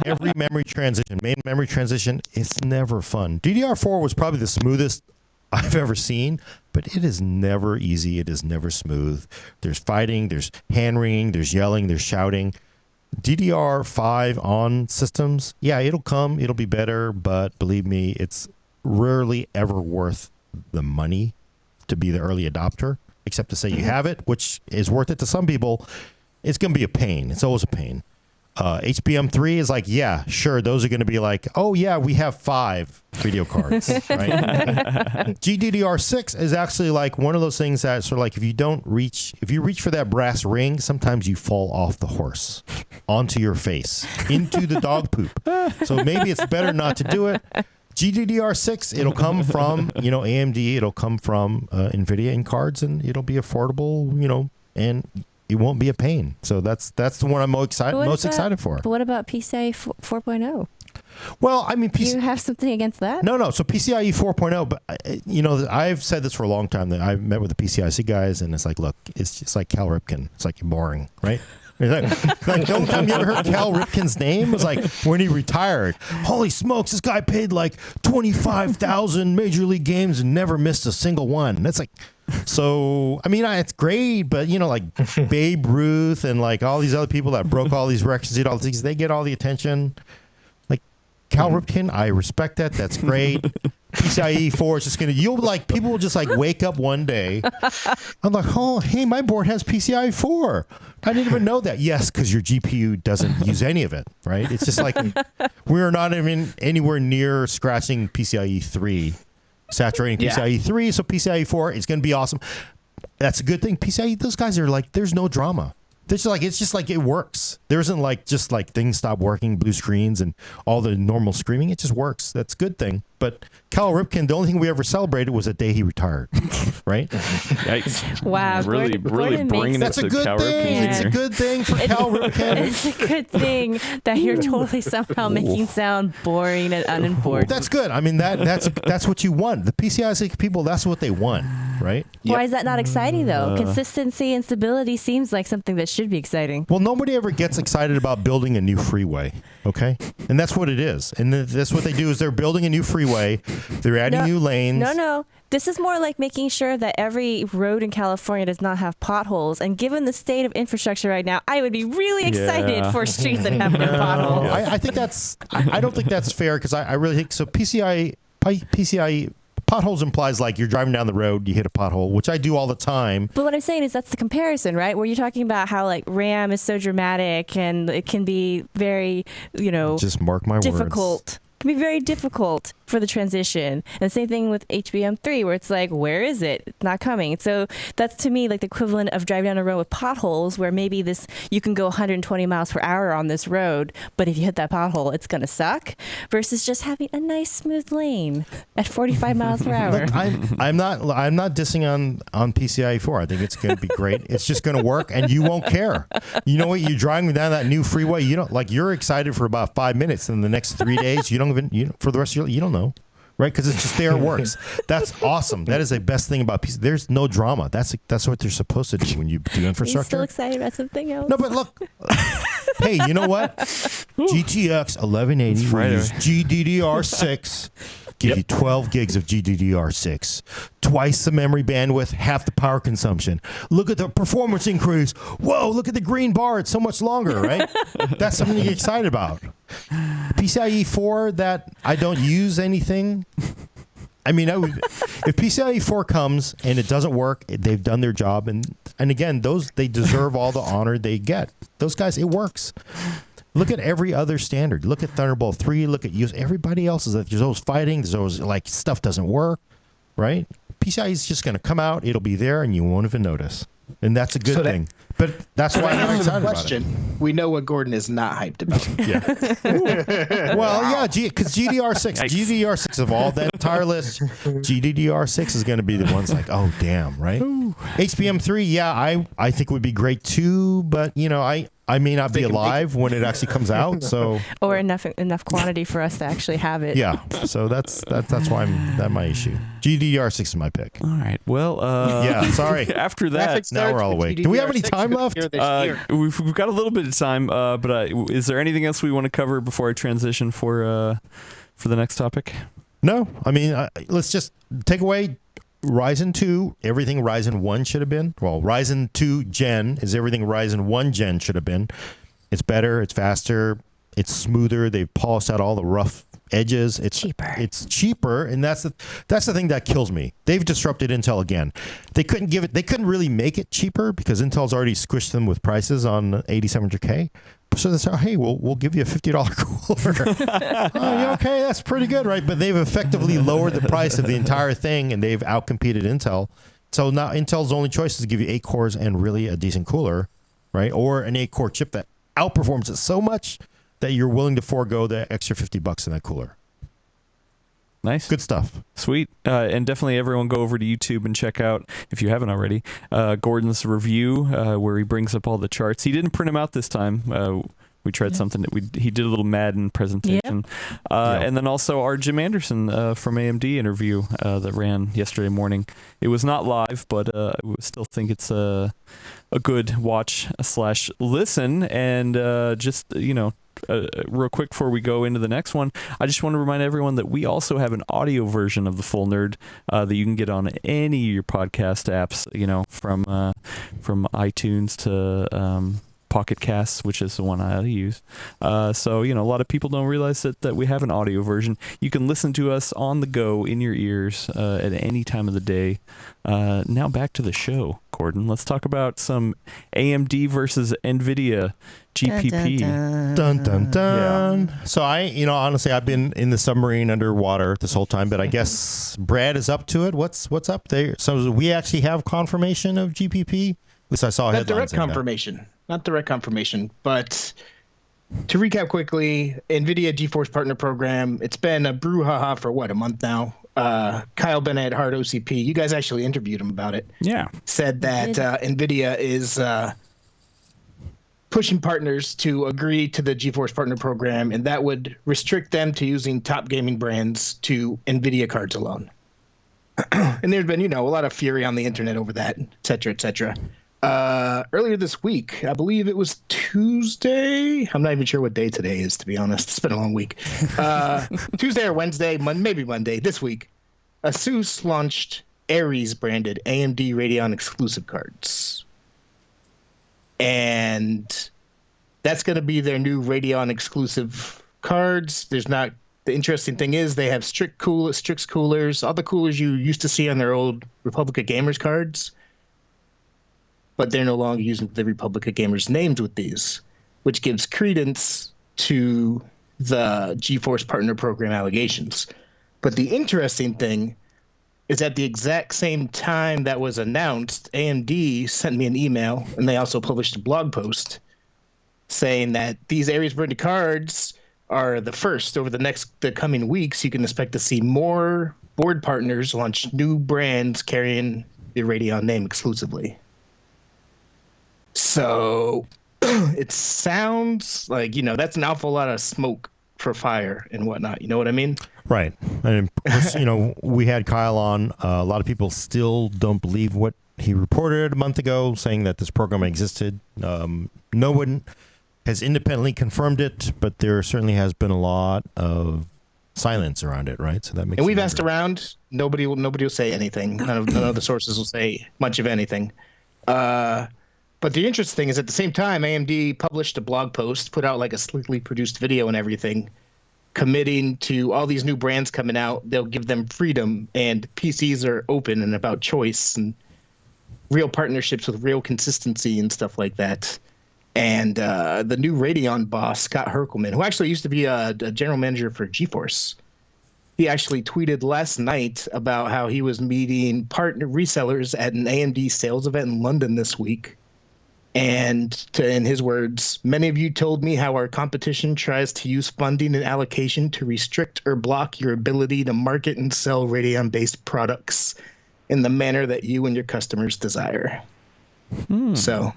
Every memory transition, main memory transition, it's never fun. DDR4 was probably the smoothest I've ever seen, but it is never easy. It is never smooth. There's fighting, there's hand wringing, there's yelling, there's shouting. DDR5 on systems, yeah, it'll come, it'll be better, but believe me, it's rarely ever worth the money to be the early adopter, except to say you have it, which is worth it to some people. It's going to be a pain. It's always a pain. HBM3 is like, yeah, sure. Those are going to be like, oh yeah, we have 5 video cards, right? GDDR6 is actually like one of those things that sort of like, if you reach for that brass ring, sometimes you fall off the horse onto your face, into the dog poop. So maybe it's better not to do it. GDDR6, it'll come from, AMD, it'll come from NVIDIA in cards, and it'll be affordable, and it won't be a pain. So that's the one I'm most excited for. But what about PCIe 4.0? Well, I mean, Do you have something against that? No. So PCIe 4.0, but I've said this for a long time, that I've met with the PCIC guys, and it's like, look, it's just like Cal Ripken. It's like boring, right? Like the only time you ever heard Cal Ripken's name was like when he retired. Holy smokes, this guy played like 25,000 major league games and never missed a single one. That's like, so I mean, it's great, but like Babe Ruth and like all these other people that broke all these records, did all these things, they get all the attention. Like Cal Ripken, I respect that. That's great. PCIe 4 is just people will just like wake up one day. I'm like, oh, hey, my board has PCIe 4. I didn't even know that. Yes, because your GPU doesn't use any of it, right? It's just like we're not even anywhere near scratching PCIe 3, saturating PCIe 3. So PCIe 4 is going to be awesome. That's a good thing. PCIe, those guys are like, there's no drama. It's just like it works. There isn't like just like things stop working, blue screens, and all the normal screaming. It just works. That's a good thing. But Cal Ripken, the only thing we ever celebrated was the day he retired, right? Yikes! Wow, really Gordon bringing it makes- That's to a good Cal thing. Ripken It's here. a good thing for Cal Ripken. It's a good thing that you're totally somehow making sound boring and unimportant. That's good. I mean, that's what you want. The PCIC people, that's what they want, right? Why is that not exciting though? Consistency and stability seems like something that should be exciting. Well, nobody ever gets excited about building a new freeway, okay? And that's what it is. And that's what they do is they're building a new freeway. They're adding new lanes. No. This is more like making sure that every road in California does not have potholes. And given the state of infrastructure right now, I would be really excited for streets that have no potholes. I think that's. I don't think that's fair because I really think so. PCIe potholes implies like you're driving down the road, you hit a pothole, which I do all the time. But what I'm saying is that's the comparison, right? Where you're talking about how like RAM is so dramatic and it can be very, Just mark my words. difficult. It can be very difficult for the transition. And the same thing with HBM3, where it's like, where is it? It's not coming. So that's to me like the equivalent of driving down a road with potholes, where maybe you can go 120 miles per hour on this road, but if you hit that pothole, it's going to suck, versus just having a nice smooth lane at 45 miles per hour. Look, I'm not dissing on PCIe 4. I think it's going to be great. It's just going to work, and you won't care. You know what? You're driving down that new freeway. You don't like. You're excited for about 5 minutes, and the next 3 days, you don't even. For the rest of your life, you don't know. Right, because it's just there, it works. That's awesome. That is the best thing about PC. There's no drama. That's what they're supposed to do when you do You're infrastructure. still excited about something else? No, but look. Hey, you know what? GTX 1180 Friday. uses GDDR6. Give you 12 gigs of GDDR6. Twice the memory bandwidth, half the power consumption. Look at the performance increase. Whoa, look at the green bar. It's so much longer, right? That's something to get excited about. PCIe 4 that I don't use anything. I mean, if PCIe 4 comes and it doesn't work, they've done their job. And again, they deserve all the honor they get. Those guys, it works. Look at every other standard. Look at Thunderbolt 3. Look at everybody else. There's always fighting. There's always like stuff doesn't work, right? PCIe is just going to come out. It'll be there, and you won't even notice. And that's a good thing. But that's why I'm excited about it. We know what Gordon is not hyped about. Yeah. Well, yeah, because GDDR6 of all that entire list, GDDR6 is going to be the ones like, oh, damn, right? HBM3, yeah, I think would be great too, but, I may not be alive when it actually comes out, so or enough quantity for us to actually have it. Yeah, so that's why that's my issue. GDDR6 is my pick. All right. Well, yeah. Sorry. After that, now we're all awake. Do we have any time left? We've got a little bit of time, but is there anything else we want to cover before I transition for the next topic? No. I mean, let's just take away Ryzen 2, everything Ryzen 1 should have been. Well, Ryzen 2 Gen is everything Ryzen 1 Gen should have been. It's better, it's faster, it's smoother. They've polished out all the rough edges. It's cheaper. It's cheaper, and that's the thing that kills me. They've disrupted Intel again. They couldn't really make it cheaper because Intel's already squished them with prices on 8700K. So they say, hey, we'll give you a $50 cooler. Oh, yeah, okay, that's pretty good, right? But they've effectively lowered the price of the entire thing, and they've outcompeted Intel. So now Intel's only choice is to give you 8 cores and really a decent cooler, right? Or an 8-core chip that outperforms it so much that you're willing to forego the extra $50 in that cooler. Nice. Good stuff. Sweet. And definitely everyone go over to YouTube and check out, if you haven't already, Gordon's review where he brings up all the charts. He didn't print them out this time. We tried something that he did a little Madden presentation. Yep. And then also our Jim Anderson from AMD interview that ran yesterday morning. It was not live, but I still think it's a good watch/listen. And just, real quick before we go into the next one, I just want to remind everyone that we also have an audio version of the Full Nerd that you can get on any of your podcast apps, from iTunes to Pocket Casts, which is the one I use. So, a lot of people don't realize that we have an audio version. You can listen to us on the go in your ears at any time of the day. Now back to the show, Gordon. Let's talk about some AMD versus NVIDIA GPP. Dun, dun, dun. Yeah. So honestly, I've been in the submarine underwater this whole time, but I guess Brad is up to it. What's up there? So we actually have confirmation of GPP? At least I saw headlines. Not direct confirmation, but to recap quickly, NVIDIA GeForce Partner Program, it's been a brouhaha for a month now. Kyle Bennett, Hard OCP, you guys actually interviewed him about it. Yeah. Said that NVIDIA is pushing partners to agree to the GeForce Partner Program, and that would restrict them to using top gaming brands to NVIDIA cards alone. And there's been, a lot of fury on the internet over that, et cetera, et cetera. Earlier this week, I believe it was Tuesday. I'm not even sure what day today is, to be honest. It's been a long week. Tuesday or Wednesday, maybe Monday, this week, ASUS launched Aries branded AMD Radeon exclusive cards. And that's going to be their new Radeon exclusive cards. The interesting thing is they have Strix coolers, all the coolers you used to see on their old Republic of Gamers cards. But they're no longer using the Republic of Gamers names with these, which gives credence to the GeForce Partner Program allegations. But the interesting thing is at the exact same time that was announced, AMD sent me an email, and they also published a blog post saying that these Aries branded cards are the first. Over the coming weeks, you can expect to see more board partners launch new brands carrying the Radeon name exclusively. So it sounds like, that's an awful lot of smoke for fire and whatnot. You know what I mean? Right. And, of course, we had Kyle on. A lot of people still don't believe what he reported a month ago, saying that this program existed. No one has independently confirmed it, but there certainly has been a lot of silence around it, right? So that makes. And we've asked around. Nobody will say anything. None of the sources will say much of anything. But the interesting thing is at the same time, AMD published a blog post, put out like a slickly produced video and everything, committing to all these new brands coming out. They'll give them freedom, and PCs are open and about choice and real partnerships with real consistency and stuff like that. And the new Radeon boss, Scott Herkelman, who actually used to be a general manager for GeForce, he actually tweeted last night about how he was meeting partner resellers at an AMD sales event in London this week. And in his words, many of you told me how our competition tries to use funding and allocation to restrict or block your ability to market and sell Radeon-based products in the manner that you and your customers desire. So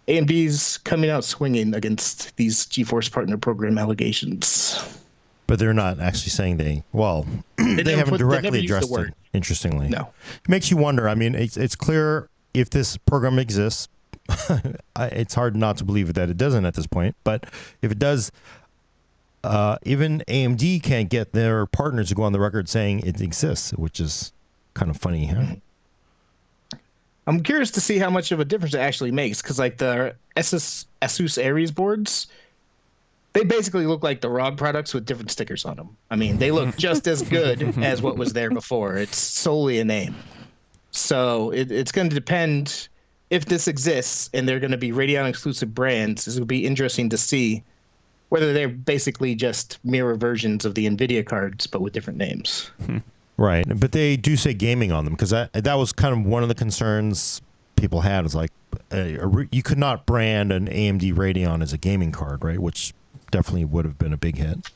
AMD's coming out swinging against these GeForce Partner Program allegations. But they're not actually saying they haven't directly addressed it, interestingly. No. It makes you wonder. I mean, it's clear if this program exists, it's hard not to believe that it doesn't at this point. But if it does, even AMD can't get their partners to go on the record saying it exists, which is kind of funny. Huh? I'm curious to see how much of a difference it actually makes, because like the Asus Aries boards, they basically look like the ROG products with different stickers on them. I mean, they look just as good as what was there before. It's solely a name. So it's going to depend if this exists and they're going to be Radeon exclusive brands. This will be interesting to see whether they're basically just mirror versions of the NVIDIA cards, but with different names. Right. But they do say gaming on them, because that was kind of one of the concerns people had. Is like you could not brand an AMD Radeon as a gaming card, right? Which definitely would have been a big hit.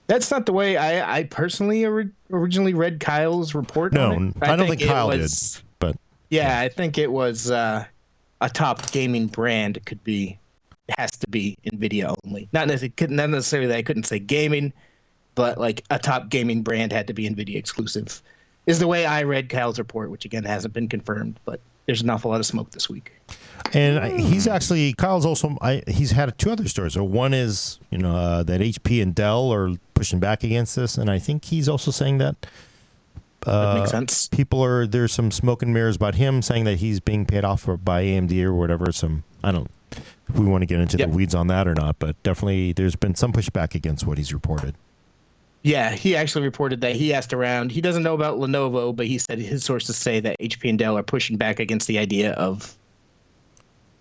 That's not the way I personally originally read Kyle's report. No, on it. I don't think Kyle did. But yeah, I think it was a top gaming brand. It has to be NVIDIA only. Not necessarily that I couldn't say gaming, but like a top gaming brand had to be NVIDIA exclusive. Is the way I read Kyle's report, which again hasn't been confirmed, but there's an awful lot of smoke this week. And Kyle's also, he's had two other stories. So one is, that HP and Dell are pushing back against this. And I think he's also saying that makes sense. There's some smoke and mirrors about him saying that he's being paid off by AMD or whatever. I don't know if we want to get into the weeds on that or not, but definitely there's been some pushback against what he's reported. Yeah, he actually reported that he asked around. He doesn't know about Lenovo, but he said his sources say that HP and Dell are pushing back against the idea of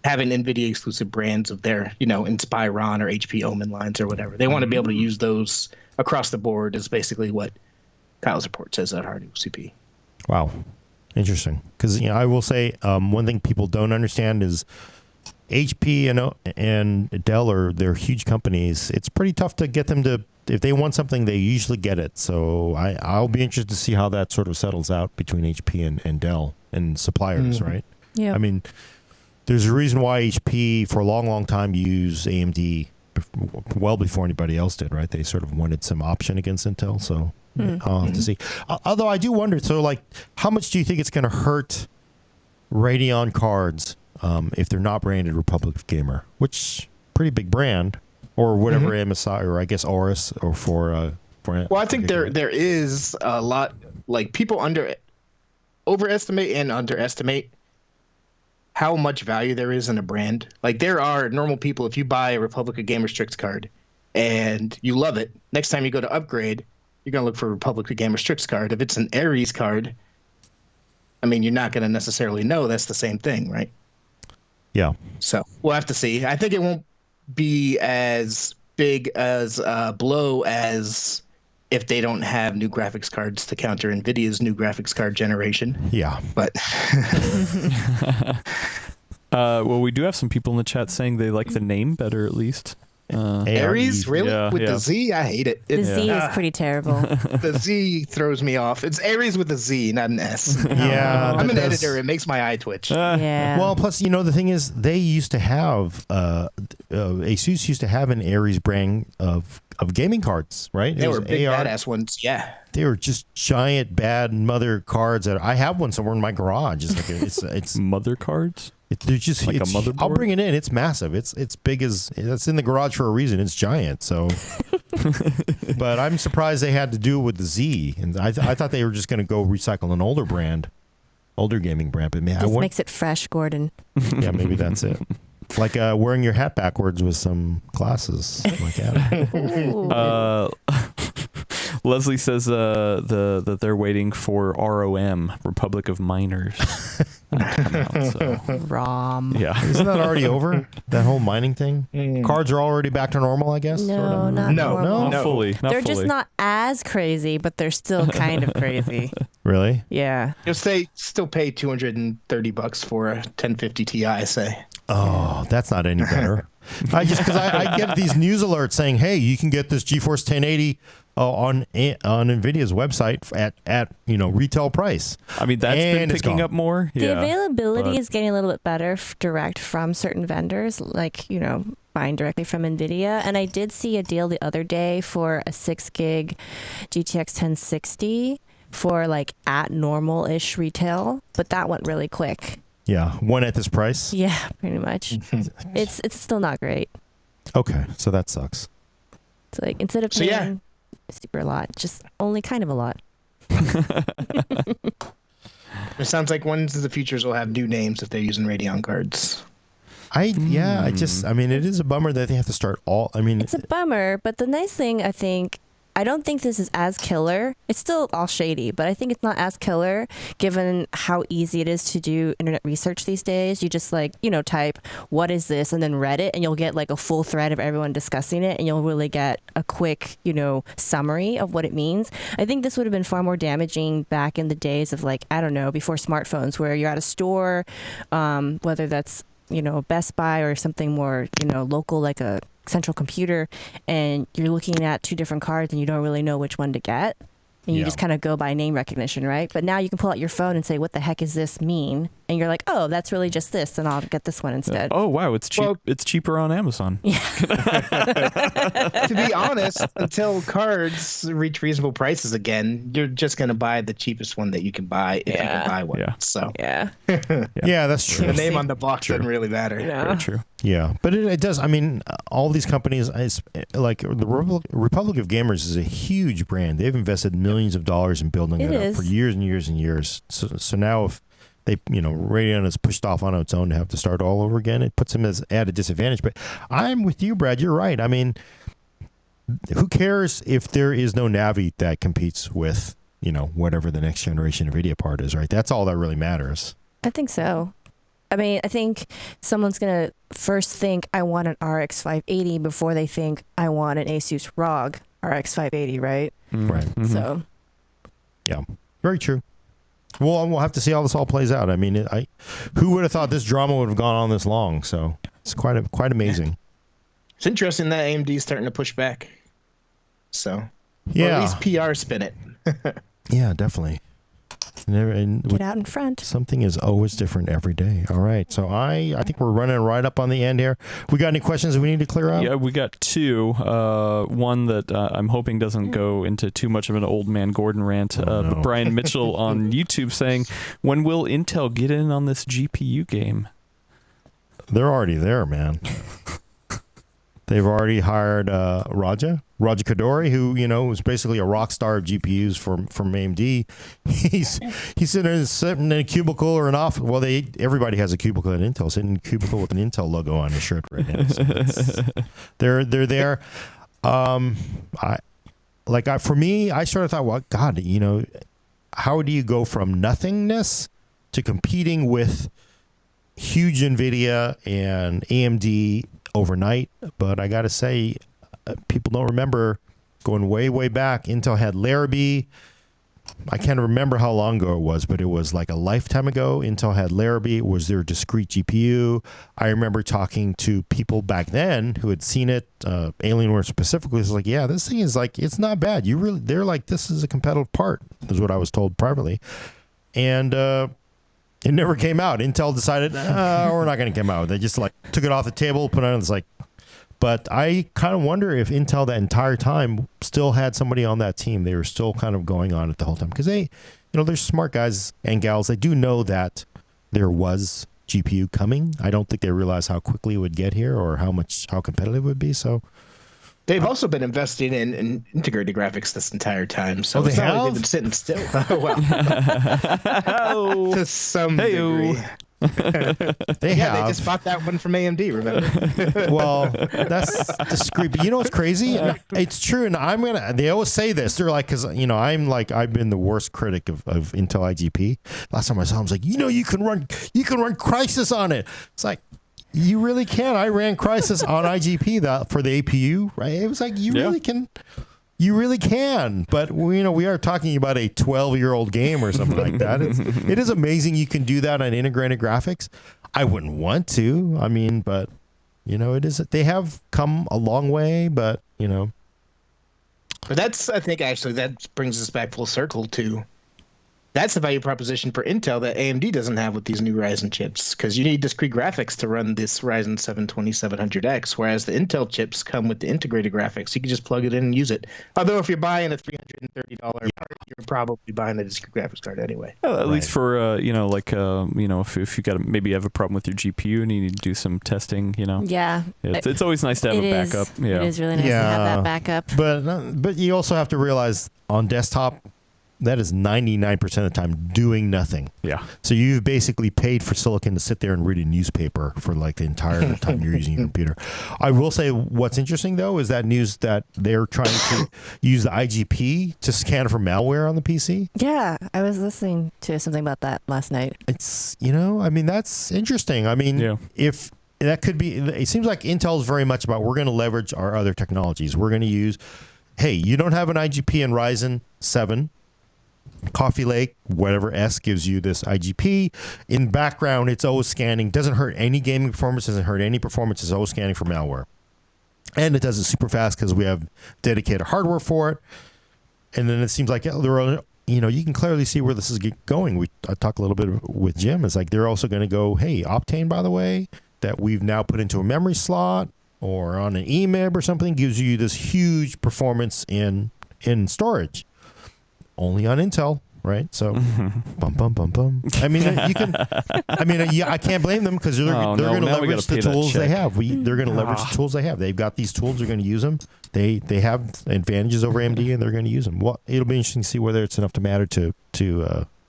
having NVIDIA exclusive brands of their, Inspiron or HP Omen lines or whatever. They want to be able to use those across the board, is basically what Kyle's report says at Hard CP. Wow. Interesting. Because, I will say one thing people don't understand is HP and Dell they're huge companies. It's pretty tough to get them to, if they want something, they usually get it. So I'll be interested to see how that sort of settles out between HP and Dell and suppliers, right? Yeah. I mean, there's a reason why HP for a long, long time used AMD well before anybody else did, right? They sort of wanted some option against Intel. So I'll have to see. Although I do wonder, so like, how much do you think it's going to hurt Radeon cards if they're not branded Republic Gamer, which pretty big brand, or whatever MSI, or I guess Aorus, or for well, I think there is a lot, like, people overestimate and underestimate how much value there is in a brand. Like, there are normal people, if you buy a Republic of Gamer Strix card and you love it, next time you go to upgrade, you're going to look for a Republic of Gamer Strix card. If it's an Aries card, I mean, you're not going to necessarily know that's the same thing, right? Yeah. So we'll have to see. I think it won't be as big as a blow as if they don't have new graphics cards to counter NVIDIA's new graphics card generation. Yeah. But well, we do have some people in the chat saying they like the name better, at least. Aries, really? Yeah, with the Z? I hate it. The Z is pretty terrible. The Z throws me off. It's Aries with a Z, not an S. Yeah. I'm an editor. It makes my eye twitch. Yeah. Well, plus, the thing is, they used to have, Asus used to have an Aries brand of gaming cards, right? They were big badass ones, yeah. They were just giant bad mother cards. I have one somewhere in my garage. It's like it's mother cards. They're just like a motherboard. I'll bring it in. It's massive. It's big as it's in the garage for a reason. It's giant. So, but I'm surprised they had to do it with the Z. And I thought they were just going to go recycle an older gaming brand. But Just makes it fresh, Gordon. Yeah, maybe that's it. Like wearing your hat backwards with some glasses like that. Leslie says that they're waiting for ROM, Republic of Miners. to come out, so. ROM. Yeah. Isn't that already over? That whole mining thing? Mm. Cards are already back to normal, I guess? No, sort of? not No, normal. Not fully. Not They're fully. just not as crazy, but they're still kind of crazy. Really? Yeah. You'll still pay $230 for a 1050 Ti, say. Oh, that's not any better. Because I get these news alerts saying, "Hey, you can get this GeForce 1080 on Nvidia's website at retail price." I mean, that's And been it's picking gone. up more. The Yeah. availability but- is getting a little bit better direct from certain vendors, like, buying directly from NVIDIA. And I did see a deal the other day for a 6 gig GTX 1060 for like at normal-ish retail, but that went really quick. Yeah, one at this price. Yeah, pretty much. It's still not great. Okay, so that sucks. It's like instead of So, yeah. paying super a lot, just only kind of a lot. It sounds like ones of the futures will have new names if they're using Radeon cards. I mean, it is a bummer that they have to start all. I mean, It's a bummer, but the nice thing, I don't think this is as killer. It's still all shady, but I think it's not as killer given how easy it is to do internet research these days. You just type, what is this? And then Reddit, and you'll get like a full thread of everyone discussing it, and you'll really get a quick, summary of what it means. I think this would have been far more damaging back in the days of before smartphones, where you're at a store, whether that's, Best Buy or something more, local, like a central computer, and you're looking at 2 different cards and you don't really know which one to get. And you Yeah. just kind of go by name recognition, right? But now you can pull out your phone and say, what the heck is this mean? And you're like, oh, that's really just this, and I'll get this one instead. Oh wow, it's cheap. Well- It's cheaper on Amazon. To be honest, until cards reach reasonable prices again, you're just going to buy the cheapest one that you can buy if you Yeah. can buy one. Yeah. So Yeah. yeah, that's true. the name on the box True. doesn't really matter. Very true. Yeah, but it does. I mean, all these companies, like the Republic of Gamers is a huge brand. They've invested millions of dollars in building It it up is. for years and years and years. So now if they, Radeon is pushed off on its own to have to start all over again, it puts them at a disadvantage. But I'm with you, Brad. You're right. I mean, who cares if there is no Navi that competes with, whatever the next generation NVIDIA part is, right? That's all that really matters. I think so. I mean, I think someone's going to first think, I want an RX 580 before they think, I want an Asus ROG RX 580, right? Right. Mhm. So, Yeah, very true. Well, we'll have to see how this all plays out. I mean, who would have thought this drama would have gone on this long? So it's quite amazing. It's interesting that AMD is starting to push back. So, or Yeah, at least PR spin it. yeah, definitely. And get out in front. something is always different every day. All right, so I think we're running right up on the end here. We got any questions that we need to clear up? Yeah, we got 2. One that I'm hoping doesn't go into too much of an old man Gordon rant. no. But Brian Mitchell on YouTube saying, when will Intel get in on this GPU game? They're already there, man. They've already hired Raja Koduri, who is basically a rock star of GPUs from AMD. He's sitting in a cubicle or an office. Well, everybody has a cubicle at Intel. Sitting in a cubicle with an Intel logo on his shirt right now. So they're there. For me, I sort of thought, well, God, how do you go from nothingness to competing with huge NVIDIA and AMD overnight? But I got to say, people don't remember going way, way back. Intel had Larrabee. I can't remember how long ago it was, but it was like a lifetime ago. Intel had Larrabee. It was their discrete GPU. I remember talking to people back then who had seen it. Alienware specifically was like, yeah, this thing is like, it's not bad. They're like, this is a competitive part, is what I was told privately. And it never came out. Intel decided, we're not going to come out. They just like took it off the table, put it on. It's like, but I kind of wonder if Intel that entire time still had somebody on that team. They were still kind of going on it the whole time because they, they're smart guys and gals. They do know that there was GPU coming. I don't think they realized how quickly it would get here or how competitive it would be. So They've also been investing in integrated graphics this entire time. So Oh, they it's not like have? they've been sitting still. Oh, well. To some Hey-o. degree. They Yeah, have. they just bought that one from AMD. Remember? Well, that's discreet. But you know what's crazy? It's true, and they always say this. They're like, because I've been the worst critic of Intel IGP. Last time I saw him, I was like, you can run Crysis on it. It's like, you really can. I ran Crysis on IGP for the APU, right? It was like, you really can. You really can, but we are talking about a 12-year-old game or something like that. It is amazing you can do that on integrated graphics. I wouldn't want to. I mean, but it is. They have come a long way, but But I think actually that brings us back full circle to. That's the value proposition for Intel that AMD doesn't have with these new Ryzen chips, because you need discrete graphics to run this Ryzen 7 2700X, whereas the Intel chips come with the integrated graphics. You can just plug it in and use it. Although if you're buying a $330 part, you're probably buying a discrete graphics card anyway. Well, at least for if you got maybe you have a problem with your GPU and you need to do some testing, Yeah. It's always nice to have a backup. Yeah, it is really nice to have that backup. But you also have to realize on desktop, that is 99% of the time doing nothing. Yeah. So you've basically paid for silicon to sit there and read a newspaper for like the entire time you're using your computer. I will say what's interesting, though, is that news that they're trying to use the IGP to scan for malware on the PC. Yeah, I was listening to something about that last night. It's, that's interesting. I mean, if that could be, it seems like Intel is very much about we're going to leverage our other technologies. We're going to use, hey, you don't have an IGP in Ryzen 7. Coffee Lake, whatever S gives you this IGP. In background, it's always scanning. Doesn't hurt any gaming performance. Doesn't hurt any performance. It's always scanning for malware. And it does it super fast because we have dedicated hardware for it. And then it seems like you can clearly see where this is going. I talked a little bit with Jim. It's like they're also going to go, hey, Optane, by the way, that we've now put into a memory slot or on an EMIB or something, gives you this huge performance in storage. Only on Intel, right? So, bum bum bum bum. I mean, you can. I mean, I can't blame them because they're going to leverage the tools they have. They're going to leverage the tools they have. They've got these tools. They're going to use them. They have advantages over AMD, and they're going to use them. Well, it'll be interesting to see whether it's enough to matter to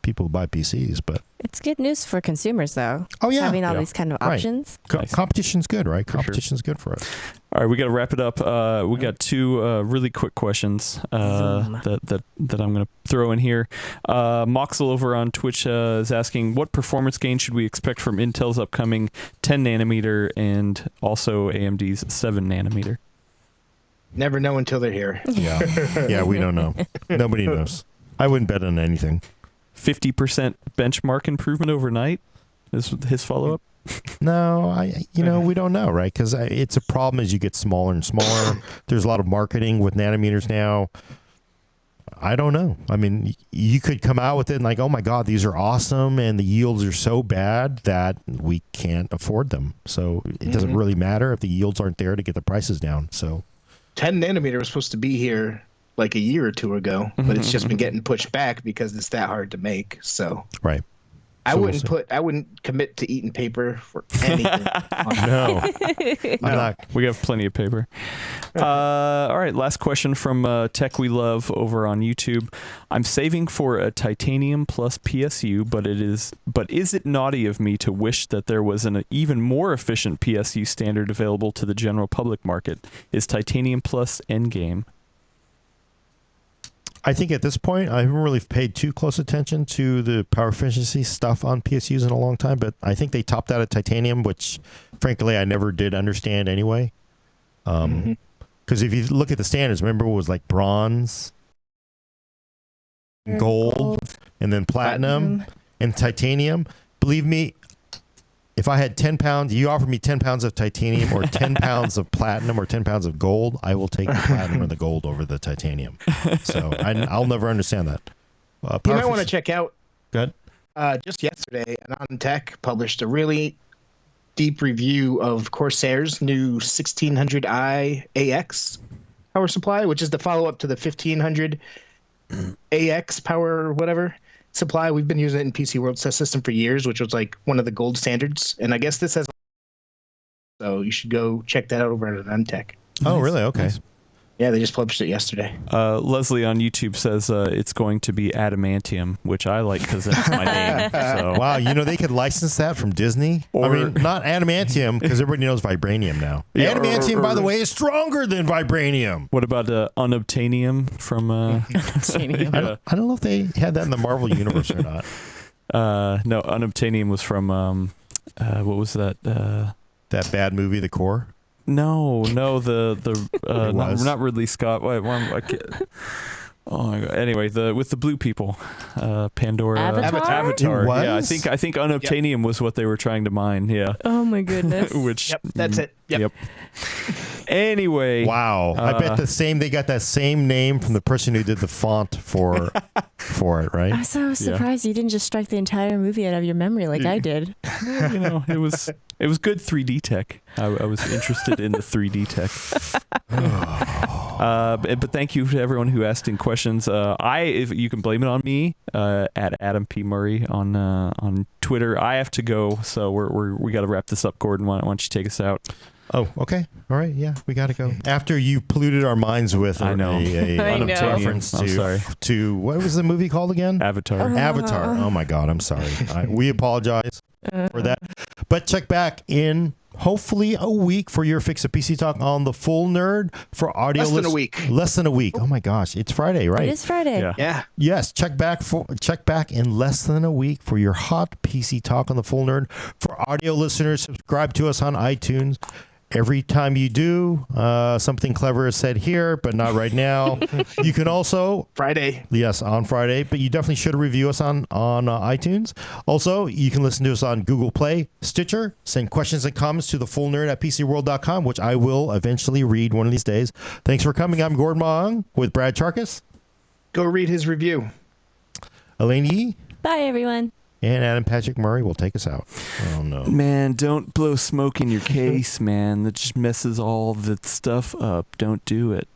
people who buy PCs. But it's good news for consumers, though. Oh yeah, having all these kind of options. Nice. Competition's good, right? Competition's good for us. All right, we got to wrap it up. We got two really quick questions that I'm going to throw in here. Moxel over on Twitch is asking, what performance gain should we expect from Intel's upcoming 10 nanometer and also AMD's 7 nanometer? Never know until they're here. Yeah, we don't know. Nobody knows. I wouldn't bet on anything. 50% benchmark improvement overnight is his follow-up. No, we don't know, right? Because it's a problem as you get smaller and smaller. There's a lot of marketing with nanometers now. I don't know. I mean, you could come out with it and like, oh my God, these are awesome, and the yields are so bad that we can't afford them. So it doesn't really matter if the yields aren't there to get the prices down. So 10 nanometer was supposed to be here like a year or two ago, but it's just been getting pushed back because it's that hard to make. So right. I wouldn't commit to eating paper for anything. No. I'm not. We have plenty of paper. All right, last question from Tech We Love over on YouTube. I'm saving for a Titanium Plus PSU, but is it naughty of me to wish that there was an even more efficient PSU standard available to the general public market? Is Titanium Plus endgame? I think at this point, I haven't really paid too close attention to the power efficiency stuff on PSUs in a long time, but I think they topped out at Titanium, which frankly, I never did understand anyway. Because if you look at the standards, remember it was like bronze, gold, and then platinum and titanium. Believe me, if I had 10 pounds, you offer me 10 pounds of titanium or 10 pounds of platinum or 10 pounds of gold, I will take the platinum or the gold over the titanium. So I'll never understand that. You might want to check out. Good. Just yesterday, Anon Tech published a really deep review of Corsair's new 1600i AX power supply, which is the follow-up to the 1500 AX power whatever supply. We've been using it in PC World Test System for years, which was like one of the gold standards. And I guess this has. So you should go check that out over at Anon Tech. Oh, really? Okay. Nice. Yeah, they just published it yesterday. Leslie on YouTube says it's going to be adamantium, which I like because that's my name. So. Wow, they could license that from Disney. Or- Not adamantium, because everybody knows vibranium now. Yeah, Adamantium, by the or- way, is stronger than vibranium. What about unobtainium from? I don't know if they had that in the Marvel universe or not. No, unobtainium was from what was that? That bad movie, The Core. No, the It was. not Ridley Scott. Wait, I can't. Oh my god. Anyway, with the blue people, Pandora, Avatar? It was? Yeah, I think unobtainium was what they were trying to mine. Yeah, Oh my goodness. which Yep, that's it. Yep. Anyway, Wow, I bet they got that same name from the person who did the font for it, right? I'm so surprised you didn't just strike the entire movie out of your memory like I did. it was good 3D tech. I was interested in the 3D tech. But thank you to everyone who asked in questions. If you can blame it on me, at Adam P Murray on Twitter. I have to go, so we got to wrap this up. Gordon, why don't you take us out? Oh, okay. All right. Yeah, we got to go. After you polluted our minds with I know. a I know. reference I'm sorry. to what was the movie called again? Avatar. Avatar. Oh my God, I'm sorry. We apologize for that. But check back in hopefully a week for your Fix It PC Talk on the Full Nerd for audio. Less than a week. Less than a week. Oh my gosh, it's Friday, right? It is Friday. Yeah. Yeah. Yes, check back in less than a week for your hot PC Talk on the Full Nerd. For audio listeners, subscribe to us on iTunes. Every time you do, something clever is said here, but not right now. You can also Friday. Yes, on Friday, but you definitely should review us on iTunes. Also, you can listen to us on Google Play, Stitcher. Send questions and comments to thefullnerd@pcworld.com, which I will eventually read one of these days. Thanks for coming. I'm Gordon Mahong with Brad Charkis, Go read his review. Elaine Yee, Bye, everyone. and Adam Patrick Murray will take us out. Oh, no. Man, don't blow smoke in your case, man. That just messes all the stuff up. Don't do it.